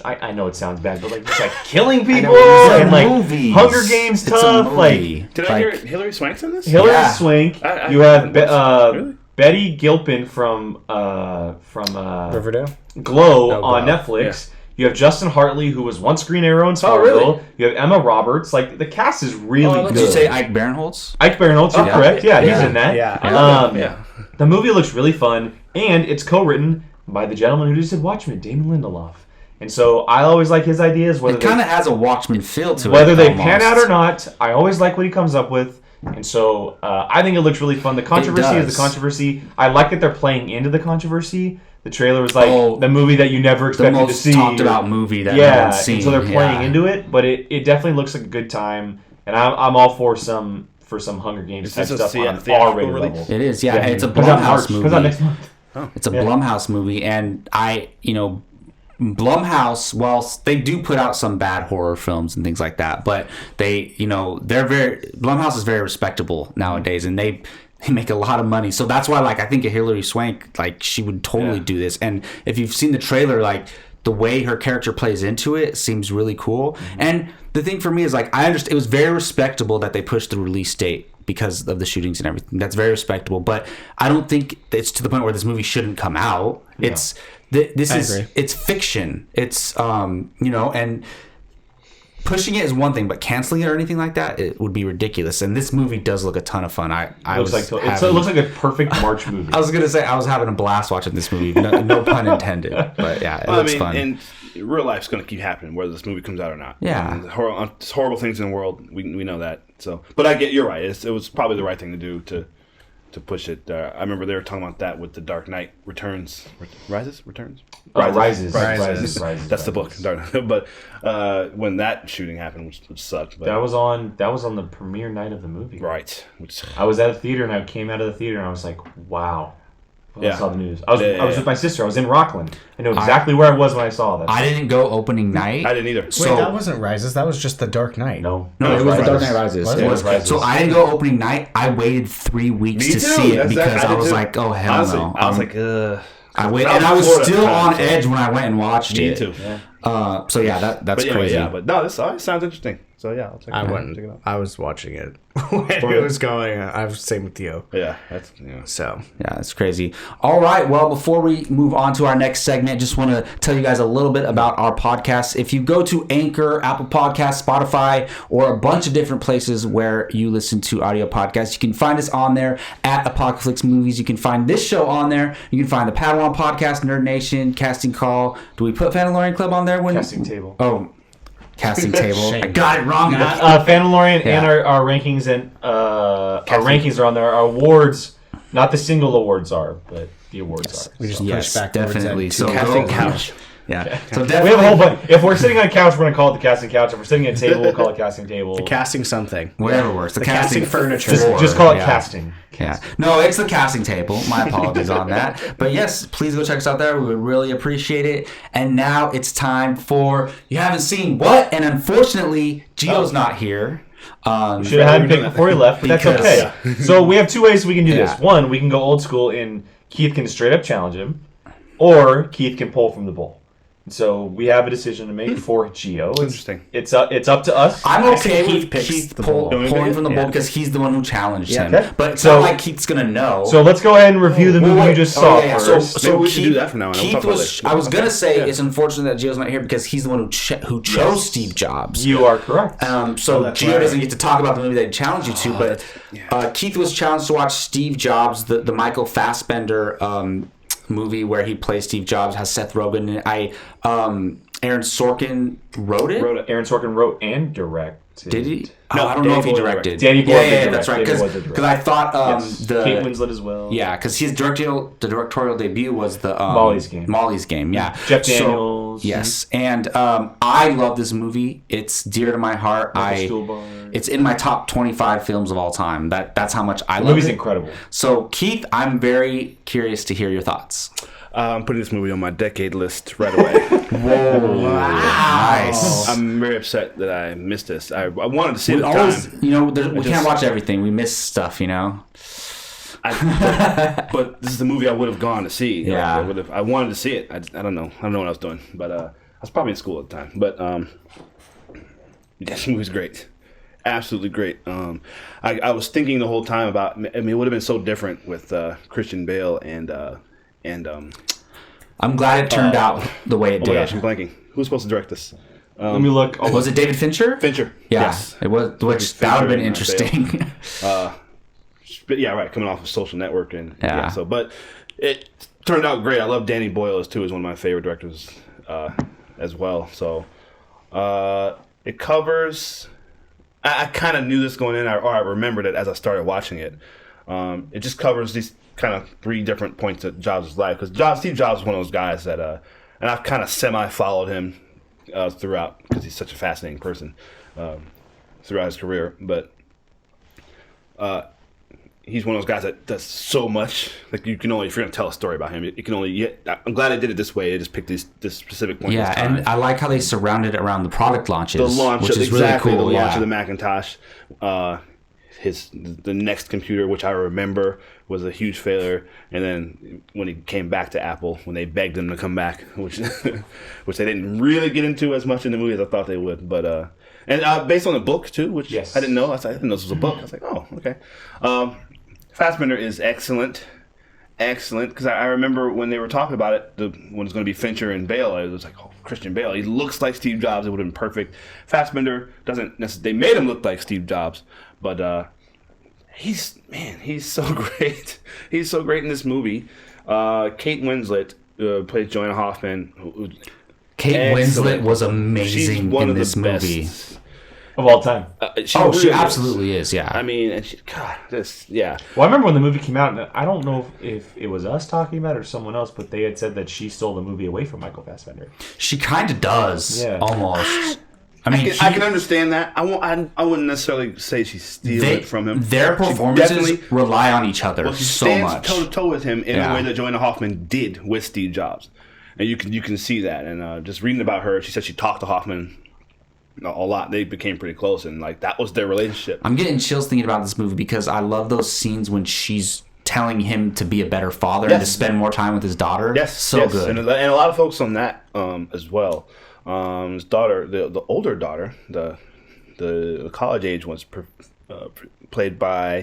I know it sounds bad, but like just like killing people and like movies. Hunger Games It's a tough. movie. Like Did I hear Hillary Swank's in this? Hillary Yeah. Swank. I You have haven't watched it. Really? Betty Gilpin from Riverdale. Glow Oh, on Glow. Netflix. You have Justin Hartley, who was once Green Arrow in Smallville. really? You have Emma Roberts. Like the cast is really good. Did you say Ike Barinholtz? Ike Barinholtz, you're yeah. correct. Yeah, he's Yeah. in that. Yeah. Yeah. The movie looks really fun, and it's co-written by the gentleman who just did Watchmen, Damon Lindelof. And so I always like his ideas, whether It kind of has a Watchmen feel to it. whether they pan almost. out or not. I always like what he comes up with. And so I think it looks really fun. The controversy is does. the controversy. I like that they're playing into the controversy. The trailer was like Oh, the movie that you never The expected to most see. talked about movie that no Yeah, one's seen. and so they're playing Yeah. into it, but it definitely looks like a good time, and I'm all for some Hunger Games type this a stuff on an theatrical R-rated release? level. It is, yeah. And it's a Comes out Blumhouse movie. Comes out next month. It's a Blumhouse movie, and Blumhouse, well, they do put out some bad horror films and things like that, but Blumhouse is very respectable nowadays, and they make a lot of money. So that's why, like, I think Hillary Swank, like, she would totally do this. And if you've seen the trailer, like, the way her character plays into it seems really cool. And the thing for me is, like, I understand it was very respectable that they pushed the release date because of the shootings and everything. That's very respectable, but I don't think it's to the point where this movie shouldn't come out. It's it's fiction. It's and pushing it is one thing, but canceling it or anything like that, it would be ridiculous. And this movie does look a ton of fun. It It looks like a perfect March movie. I was gonna say I was having a blast watching this movie. No pun intended. But yeah, it looks fun. And real life's going to keep happening, whether this movie comes out or not. Yeah. And horrible things in the world. We know that. So, but you're right. It was probably the right thing to do to push it. I remember they were talking about that with the Dark Knight Returns. Rises. Rises. That's the book. But when that shooting happened, which sucked. But That was on the premiere night of the movie. right. Which I was at a theater and I came out of the theater and I was like, wow. When I Yeah. saw the news. I was with my sister. I was in Rockland. I know exactly where I was when I saw that. I didn't go opening night. I didn't either. Wait, So- that wasn't Rises. That was just The Dark Knight. No, No, it was The Dark Knight Rises. Rises. Was it? It was. Rises. So I didn't go opening night. I waited 3 weeks Me to too. see it That's because exactly- I was did too. like, oh hell Honestly, no. I was like, I waited, I was and I was Florida still at the time, on so- edge when I went and watched Me it. too. So yeah, that's But anyway, crazy. yeah. But no, this sounds interesting. So yeah, I'll check it I out. wouldn't. Check it out. I was watching it when it was going. I was same with you. Yeah, that's So Yeah, it's crazy. All right. Well, before we move on to our next segment, just want to tell you guys a little bit about our podcast. If you go to Anchor, Apple Podcasts, Spotify, or a bunch of different places where you listen to audio podcasts, you can find us on there at Apocaflix Movies. You can find this show on there. You can find the Padawan Podcast, Nerd Nation, Casting Call. Do we put Mandalorian Club on there? Casting Table. Oh, Casting Table. I got it wrong. Mandalorian Yeah. and our rankings and our rankings are on there. Our awards, not the single awards are, but the awards are. we just Yes, pushed backwards definitely. and So casting go- couch. Yeah. So We definitely. have a whole bunch. If we're sitting on a couch, we're gonna call it the casting couch. If we're sitting at a table, we'll call it casting table. Casting something. Whatever works. The casting furniture. Just call it Yeah. casting. Yeah. No, it's the casting table. My apologies on that. But yes, please go check us out there. We would really appreciate it. And now it's time for You Haven't Seen What? And unfortunately, Gio's not here. Should have had him pick before he left, but that's Because- okay. So we have two ways we can do this. Yeah. One, we can go old school and Keith can straight up challenge him, or Keith can pull from the bowl. So we have a decision to make for Gio. Interesting. It's up to us. I'm okay Keith with picks Keith the ball. pulling from the Yeah. bowl because he's the one who challenged him. Okay. But it's So- not like Keith's going to know. So let's go ahead and review the movie Well, you just oh, saw yeah, yeah. first. Maybe we should do that from now on. We'll Keith talk about was. it. I was gonna say it's unfortunate that Gio's not here because he's the one who chose Steve Jobs. You are correct. So that's Gio right. doesn't get to talk about the movie they challenged you to, but Keith was challenged to watch Steve Jobs, the Michael Fassbender movie where he plays Steve Jobs, has Seth Rogen. And Aaron Sorkin wrote it. Aaron Sorkin wrote and directed. Did he? No, I don't know if he Danny Boyle directed. Danny Boyle Yeah, did that's right. direct. Danny Boyle did Because I thought Yes. the Kate Winslet as well. Yeah, because his directorial debut was the Molly's Game. Molly's Game, yeah. Jeff So, Daniels. yes, and I love this movie. It's dear to my heart. It's in my top 25 films of all time. That's how much I love it. The movie's incredible. So Keith, I'm very curious to hear your thoughts. I'm putting this movie on my decade list right away. Whoa, nice. I'm very upset that I missed this. I wanted to see it We at the always, time. we can't watch everything. We miss stuff, But this is the movie I would have gone to see. Yeah. I wanted to see it. I don't know. I don't know what I was doing. But I was probably in school at the time. But this movie's great. Absolutely great. I was thinking the whole time about, it would have been so different with ChristianBale and I'm glad it turned out the way it oh my did. gosh, I'm blanking. Who's supposed to direct this? Let me look. Was it David Fincher? Fincher. Yeah, Yes. it was. Which that would have been interesting. But yeah, right. Coming off of Social Network and Yeah. but it turned out great. I love Danny Boyle too. Is one of my favorite directors as well. So it covers. I kind of knew this going in, or I remembered it as I started watching it. It just covers these kind of 3 different points of Jobs' life, because Steve Jobs was one of those guys that, and I've kind of semi-followed him throughout, because he's such a fascinating person throughout his career. But he's one of those guys that does so much. Like, you can only, if you're going to tell a story about him, you can only. I'm glad I did it this way. I just picked this specific point. Yeah, and I like how they surrounded it around the product launches. The launch, which is exactly, really cool. the launch Yeah. of the Macintosh. The next computer, which I remember, was a huge failure. And then when he came back to Apple, when they begged him to come back, which they didn't really get into as much in the movie as I thought they would. But and based on the book too, which Yes. I didn't know. I didn't know this was a book. I was like, oh, okay. Fassbender is excellent. Because I remember when they were talking about it, when it's going to be Fincher and Bale, it was like, oh, Christian Bale. He looks like Steve Jobs. It would have been perfect. Fassbender doesn't necessarily. They made him look like Steve Jobs, but he's so great. He's so great in this movie. Kate Winslet plays Joanna Hoffman. Kate Excellent. Winslet was She's amazing one in of this the movie. best Of all time. She really absolutely is. Yeah. I mean, and yeah. Well, I remember when the movie came out, and I don't know if it was us talking about it or someone else, but they had said that she stole the movie away from Michael Fassbender. She kind of does. Yeah. Almost. I mean, I can understand that. I wouldn't necessarily say she steals it from him. Their She performances definitely- rely on each other she so stands much. toe to toe with him in Yeah. the way that Joanna Hoffman did with Steve Jobs, and you can see that. And just reading about her, she said she talked to Hoffman a lot. They became pretty close, and like that was their relationship. I'm getting chills thinking about this movie because I love those scenes when she's telling him to be a better father and to Yes. spend more time with his daughter. Yes, so yes. good. And a lot of folks on that as well. His daughter, the older daughter, the college age was played by,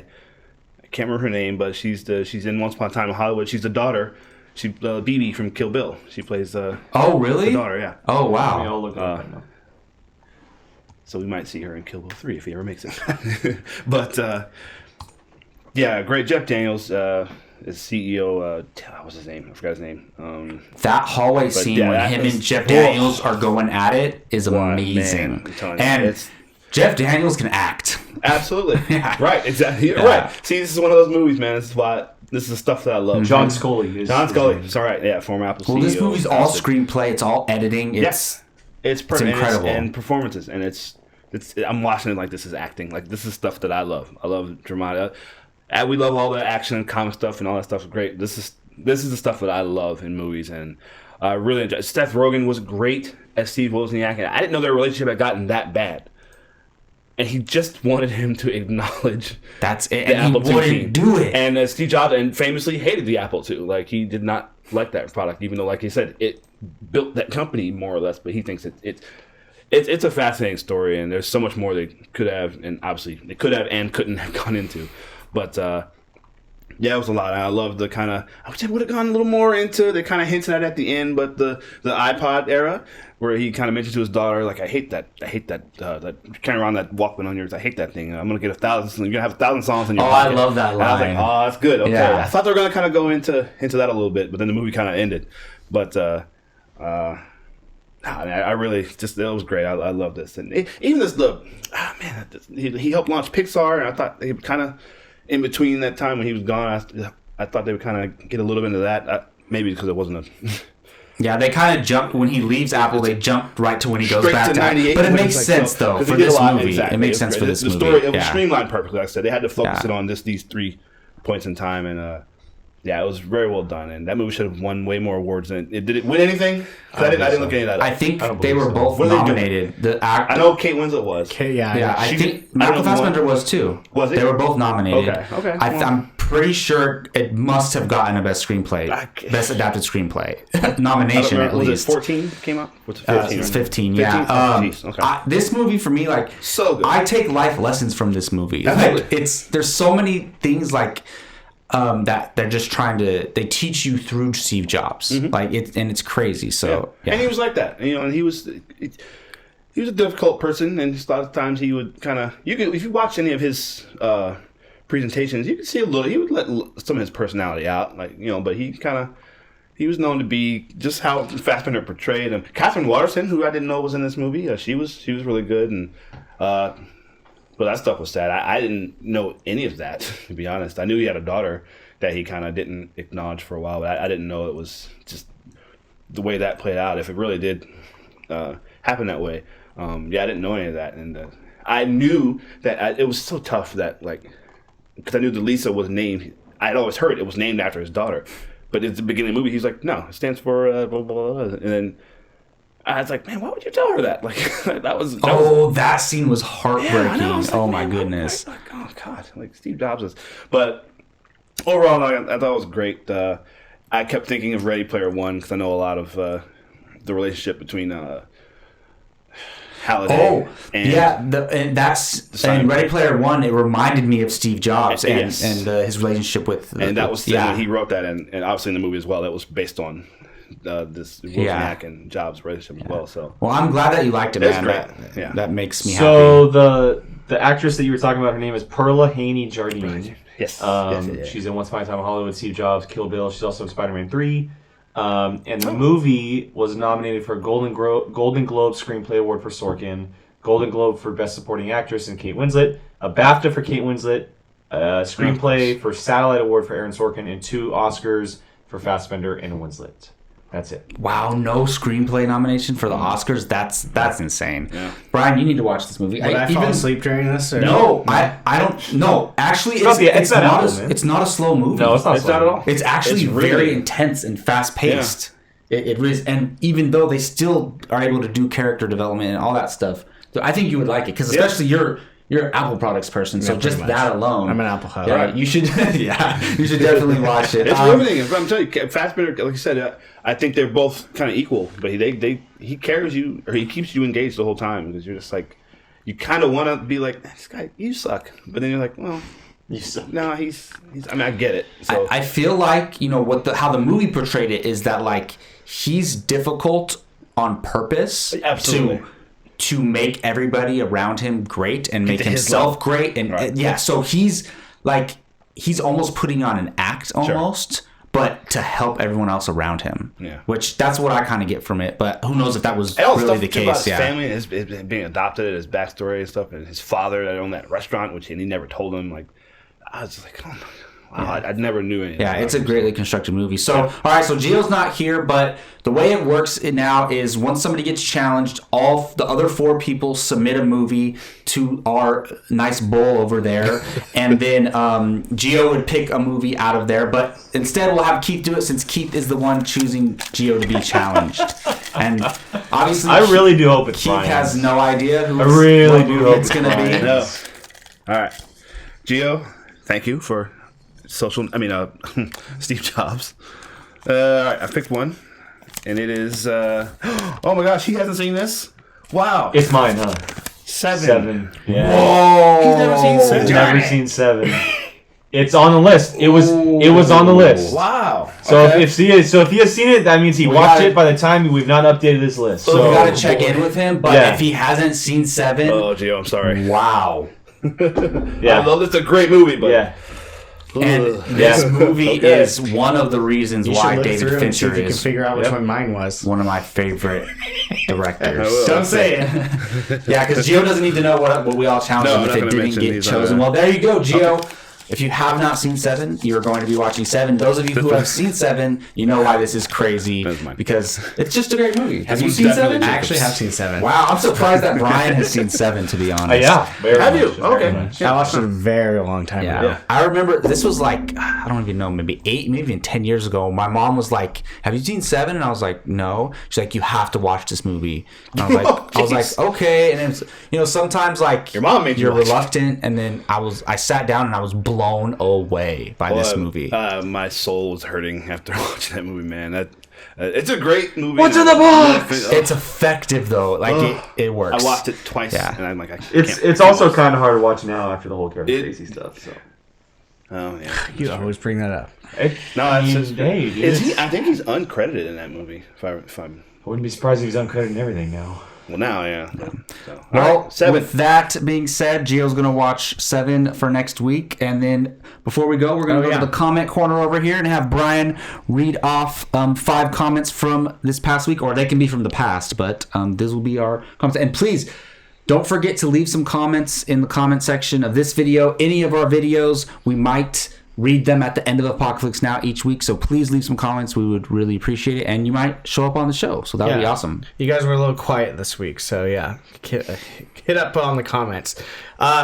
I can't remember her name, but she's in Once Upon a Time in Hollywood. She's the daughter. She BB from Kill Bill. She plays Oh, really? the daughter. Yeah. Oh, We wow. all look at it now. So we might see her in Kill Bill 3 if he ever makes it. But yeah, great. Jeff Daniels is CEO. What was his name? I forgot his name. That hallway scene yeah, when that him was- and Jeff Daniels are going at it is amazing. man, I'm telling you, and it's- Jeff Daniels can act. Absolutely. Yeah. Right. Exactly. Yeah. Right. See, this is one of those movies, man. This is the stuff that I love. John Scully. John Scully. It's all right. Yeah, former Apple Well, CEO. this movie's all Fantastic. screenplay. It's all editing. Yes. It's perfect. incredible. And performances. And it's I'm watching it like this is acting. Like, this is stuff that I love. I love dramatic. We love all the action and comic stuff and all that stuff. Is great. This is the stuff that I love in movies, and I really enjoy. Seth Rogen was great as Steve Wozniak, and I didn't know their relationship had gotten that bad. And he just wanted him to acknowledge That's it. the And Apple he II wouldn't team. do it. And Steve Jobs and famously hated the Apple II. Like, he did not like that product, even though, like he said, it built that company more or less. But he thinks it's a fascinating story, and there's so much more they could have, and obviously they could have and couldn't have gone into. But yeah, it was a lot. I love the kind of. I wish they would have gone a little more into. They kind of hinted at the end, but the iPod era, where he kind of mentioned to his daughter, like, I hate that carrying around that Walkman on yours. I hate that thing. I'm gonna get 1,000. You're gonna have 1,000 songs in your Oh, pocket. I love that And I was like, line. oh, that's good. Okay, Yeah. I thought they were gonna kind of go into that a little bit, but then the movie kind of ended. But I really just, it was great. I love this. And even this, he helped launch Pixar, and I thought they kind of, in between that time when he was gone, I thought they would kind of get a little bit into that. Maybe because it wasn't a... Yeah, they kind of jumped when he leaves Apple. They jumped right to when he goes Straight back to 98. But it makes sense though for this movie. Exactly. It makes sense for this movie. The story it was streamlined perfectly. Like I said, they had to focus it on these 3 points in time, and it was very well done. And that movie should have won way more awards than it. Did it win anything? I didn't look at any of that. I think they were both nominated. The actor, I know Kate Winslet was. I think Michael Fassbender was too. Was it? They were both nominated. Okay. I'm pretty sure it must have gotten a best screenplay, best adapted screenplay nomination at least. Was it 14 came out? What's 15? It's 15. Yeah. This movie for me, like, so good. I take life lessons from this movie. Like, there's so many things like. That they're just trying to they teach you through Steve Jobs, like it's crazy. So and he was like that, and he was a difficult person, and just a lot of times he would kind of if you watch any of his presentations, you could see he would let some of his personality out, like but he was known to be just how Fassbender portrayed him. Catherine Waterston, who I didn't know was in this movie, she was really good, and but that stuff was sad. I didn't know any of that, to be honest. I knew he had a daughter that he kind of didn't acknowledge for a while, but I didn't know it was just the way that played out. If it really did happen that way, I didn't know any of that, and I knew that it was so tough that because I knew that Lisa was named. I'd always heard it was named after his daughter, but at the beginning of the movie, he's like, no, it stands for blah, blah, blah, and then. I was like, man, why would you tell her that? Like, that scene was heartbreaking. Yeah, oh my goodness. Like, oh God, like Steve Jobs is. But overall, I thought it was great. I kept thinking of Ready Player One because I know a lot of the relationship between Halliday. And Ready Player One. It reminded me of Steve Jobs and his relationship with. And that was when he wrote that, and obviously in the movie as well. That was based on. This Wozniak and Jobs relationship as well. So I'm glad that you liked it, man. Great. That makes me happy. So the actress that you were talking about, her name is Perla Haney-Jardine. Yes. She's in Once Upon a Time in Hollywood, Steve Jobs, Kill Bill. She's also in Spider-Man 3. And the movie was nominated for a Golden Globe Screenplay Award for Sorkin, Golden Globe for Best Supporting Actress and Kate Winslet, a BAFTA for Kate Winslet, a Screenplay for Satellite Award for Aaron Sorkin, and 2 Oscars for Fassbender and Winslet. That's it. Wow, no screenplay nomination for the Oscars. That's insane. Yeah. Brian, you need to watch this movie. I fall asleep during this? Or? No, I don't. No, actually, it's not a slow movie. No, it's not at all. It's actually very intense and fast paced. Yeah. It really is, and even though they still are able to do character development and all that stuff, I think you would like it because especially you're an Apple products person, so just that alone. I'm an Apple head. Yeah, you should. You should definitely watch it. It's riveting. I'm telling you, Fassbender, like you said, I think they're both kind of equal, but he carries you, or he keeps you engaged the whole time because you're just like, you kind of want to be like, this guy, you suck, but then you're like, well, you suck. No, he's. I mean, I get it. So I feel like how the movie portrayed it is that like he's difficult on purpose. Absolutely. To make everybody around him great and make himself great. And so he's almost putting on an act almost, but to help everyone else around him. Yeah. Which that's what I kind of get from it. But who knows if that was really the case. About his family, his being adopted, his backstory and stuff, and his father that owned that restaurant, which he never told him. Like, I was just like, oh my God. Wow, I never knew anything. Yeah, it's a greatly constructed movie. So, all right, so Gio's not here, but the way it works now is once somebody gets challenged, all the other 4 people submit a movie to our nice bowl over there, and then Gio would pick a movie out of there. But instead, we'll have Keith do it since Keith is the one choosing Gio to be challenged. And obviously, I really do hope it's Keith Brian. has no idea who it's going to be. No. All right, Gio, thank you for. Steve Jobs. All right, I picked one, and it is. Oh my gosh, he hasn't seen this. Wow, it's mine, huh? 7. Yeah. Whoa, he's never seen 7. Never seen 7. It's on the list. It was on the list. Wow. So if he has seen it, that means he watched it by the time we've not updated this list. So we got to check in with him. But if he hasn't seen 7, oh, Gio, I'm sorry. Wow. Yeah, although it's a great movie, but And this movie is one of the reasons You why should look David through and see Fincher if you can is figure out which one mine was. one of my favorite directors. Don't say it. Yeah, because Gio doesn't need to know what we all challenged No, him I'm if not it gonna didn't mention get these, chosen. Well, there you go, Gio. If you have not seen Seven, you're going to be watching Seven. Those of you who have seen Seven, you know why this is crazy, That's mine. because it's just a great movie. Have you one's seen definitely Seven? I actually have seen 7. Wow, I'm surprised that Brian has seen Seven, to be honest. Yeah. Very Have you? much, very Okay. much. I watched it a very long time Yeah. ago. I remember this was like, I don't even know, maybe 8, maybe even 10 years ago. My mom was like, "Have you seen Seven?" And I was like, "No." She's like, "You have to watch this movie." And I was like, "Okay." And it's, sometimes like Your mom made you you're watch it. reluctant, and then I sat down and I was blown away by this movie. My soul was hurting after watching that movie, man. It's a great movie. What's in the box? It's effective though, like it works. I watched it twice, Yeah. and I'm like, It's also kind of hard to watch now after the whole Kevin Spacey stuff. So. Oh yeah. You always bring that up. I think he's uncredited in that movie. If I'm wouldn't be surprised if he's uncredited and everything now. well now, yeah. So, Well, all right, 7. with that being said, Gio's going to watch 7 for next week. And then before we go, we're going to go to the comment corner over here and have Brian read off 5 comments from this past week, or they can be from the past, but this will be our comments. And please, don't forget to leave some comments in the comment section of this video, any of our videos. We might read them at the end of Apocaflix Now each week, so please leave some comments. We would really appreciate it, and you might show up on the show, so that would be awesome. You guys were a little quiet this week, so yeah, hit up on the comments.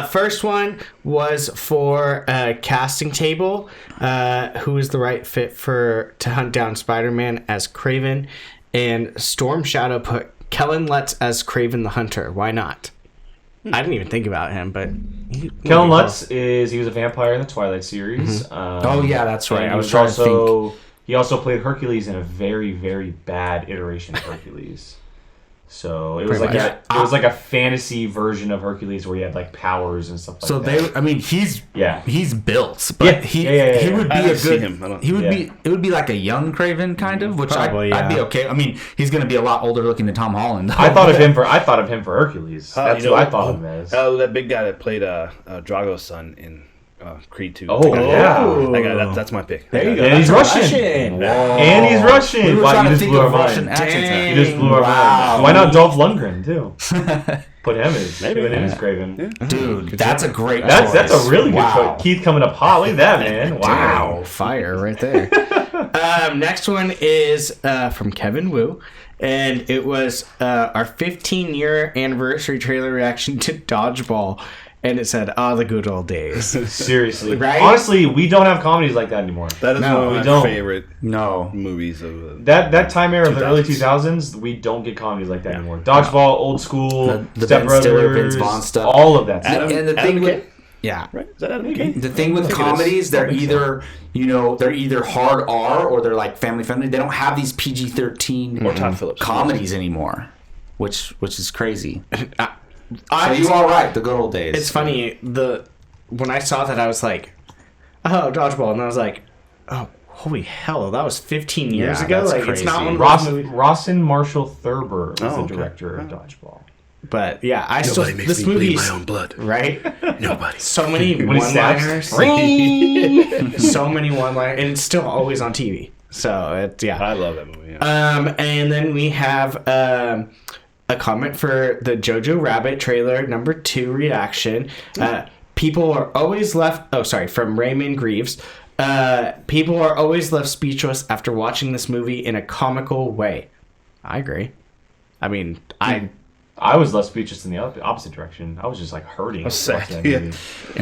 First one was for Casting Table. Who is the right fit to hunt down Spider-Man as Kraven? And Storm Shadow put Kellen Lutz as Kraven the Hunter. Why not? I didn't even think about him, but Kellen Lutz he was a vampire in the Twilight series. Oh yeah, that's right. I was trying trying to think. He also played Hercules in a very, very bad iteration of Hercules. So it was like a fantasy version of Hercules where he had like powers and stuff like So that. he's built, but he would be I a didn't see good. him. He would be. It would be like a young Craven kind of, which Probably, I'd be yeah. okay. I mean, he's going to be a lot older looking than Tom Holland. Though. I thought of him for Hercules. That's who I thought of him as. Oh, that big guy that played Drago's son in Creed 2. Oh, yeah. That guy, that's my pick. there you go. And he's That's a Russian. Whoa. And he's Russian. We were Wow, trying you to just think blew our of Russian mind. accents. You just blew our Wow. mind. Why not Dolph Lundgren too? Put him as Craven. Dude, that's a great. That's choice. a really good Wow. choice. Keith coming up hot. Look at that, man. Wow. Fire right there. Next one is from Kevin Wu, and it was our 15-year anniversary trailer reaction to Dodgeball, and it said, the good old days." Seriously. Right? Honestly, we don't have comedies like that anymore. That is No, one we of my don't. favorite No. movies of That time era of the early 2000s. 2000s, we don't get comedies like that anymore. Dodgeball, Old School, The Step Ben Stiller, Brothers, Vince Vaughn stuff. all of that Adam- stuff. And the Adam thing McKay? with Right? Is that Adam McKay? the thing with comedies, they're either hard R or they're like family friendly. They don't have these PG-13 Or Todd Phillips comedies anymore, which is crazy. So I you all right? The good old days. It's funny, when I saw that, I was like, "Oh, Dodgeball," and I was like, "Oh, holy hell, that was 15 years Yeah, ago." that's Like, crazy. it's not one of those movies. Rawson Marshall Thurber was the okay. director of Dodgeball. But yeah, this movie's blood. right. Nobody. So many When he one-liners, snaps. so many one-liners, and it's still always on TV. So it's I love that movie. Yeah. And then we have a comment for the Jojo Rabbit trailer number 2 reaction. People are always left. Oh, sorry, from Raymond Greaves. People are always left speechless after watching this movie in a comical way. I agree. I mean, I was less speechless in the opposite direction. I was just like hurting. sad. That movie.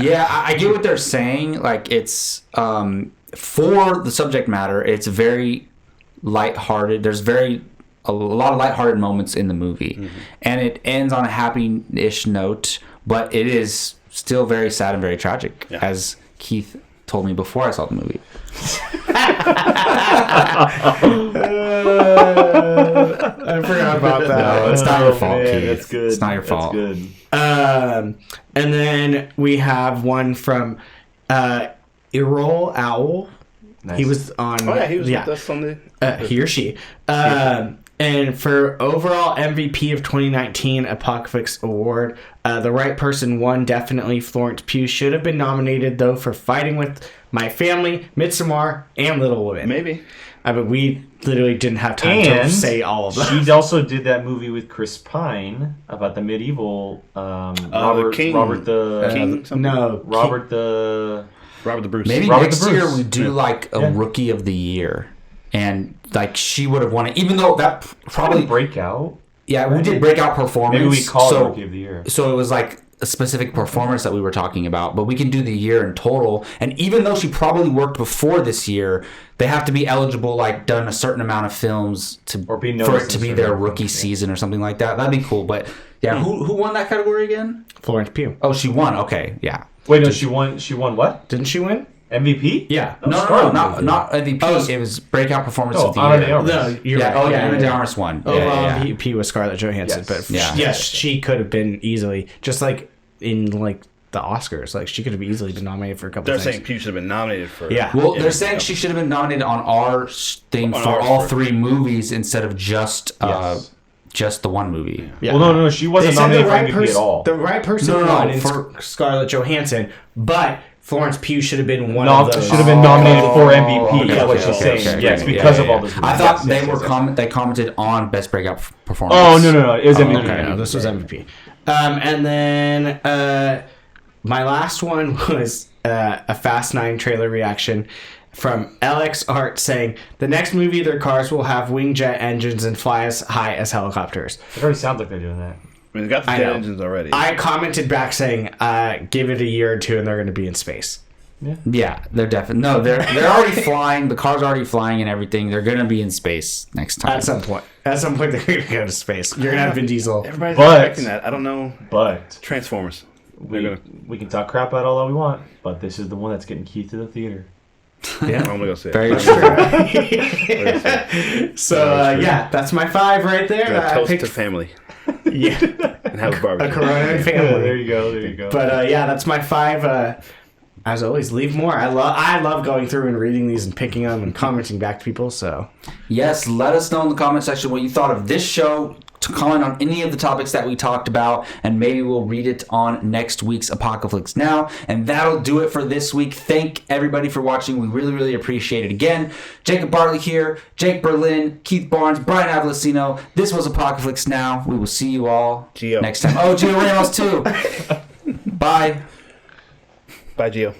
Yeah, I get what they're saying. Like, it's for the subject matter, it's very lighthearted. There's a lot of lighthearted moments in the movie, and it ends on a happy-ish note, but it is still very sad and very tragic, as Keith told me before I saw the movie. I forgot about that. No, it's not your fault, man, Keith. that's good. It's not your That's fault. good. And then we have one from Errol Owl. Nice. He was on. Oh yeah, he was with us on the. He or she. And And for overall MVP of 2019 Apocaflix Award, the right person won definitely. Florence Pugh should have been nominated, though, for Fighting with My Family, Midsommar, and Little Women. Maybe. But we literally didn't have time to say all of them. She also did that movie with Chris Pine about the medieval Robert King. Robert the King? Robert the Bruce. Maybe Robert next the Bruce. year we do like a Rookie of the Year, and like she would have won it, even though that probably breakout. Yeah, we did breakout performance. Maybe we call it Rookie of the Year. So it was like a specific performance that we were talking about, but we can do the year in total. And even though she probably worked before this year, they have to be eligible, like done a certain amount of films for it to be their rookie season or something like that. That'd be cool. But yeah, who won that category again? Florence Pugh. Oh, she won. Okay, yeah. Wait, no, she won. She won what? Didn't she win? MVP? Yeah. No, not MVP. It was breakout performance of the year. No, you're right. Anna de Armas won. MVP was Scarlett Johansson, Yes. but Yeah. yes, she could have been easily, just like in like the Oscars, like she could have easily been nominated for a couple. They're of things. saying Pugh should have been nominated for. Yeah. Well, they're saying she should have been nominated on our thing for all three movies instead of just the one movie. Yeah. Well, no, she wasn't nominated for MVP at all. The right person won for Scarlett Johansson, but Florence Pugh should have been one of those. Should have been nominated for MVP. Okay, That's what she's saying. Yes, because of all this. I thought they commented on best breakout performance. Oh no! It was MVP. Okay, no, this was MVP. And then my last one was a Fast 9 trailer reaction from LX Art saying, the next movie their cars will have wing jet engines and fly as high as helicopters. It already sounds like they're doing that. I mean, they got the jet engines already. I commented back saying, give it a year or two and they're going to be in space. Yeah, they're definitely. No, they're already flying. The car's already flying and everything. They're going to be in space next time. At some point, they're going to go to space. You're going to have Vin Diesel. Everybody's expecting that. I don't know. But Transformers. We can talk crap about all that we want, but this is the one that's getting key to the theater. Yeah, I'm gonna go say Very it. true. So yeah, that's my 5 right there. Toast to family. Yeah, And have a barbecue. a Corona and family. There you go. But yeah, that's my 5. As always, leave more. I love going through and reading these and picking them and commenting back to people. So Yes, let us know in the comment section what you thought of this show. To comment on any of the topics that we talked about, and maybe we'll read it on next week's Apocaflix Now. And that'll do it for this week. Thank everybody for watching. We really, really appreciate it. Again, Jacob Bartley here, Jake Berlin, Keith Barnes, Brian Avalosino. This was Apocaflix Now. We will see you all next time. Oh, Gio Ramos too. Bye. Bye, Gio.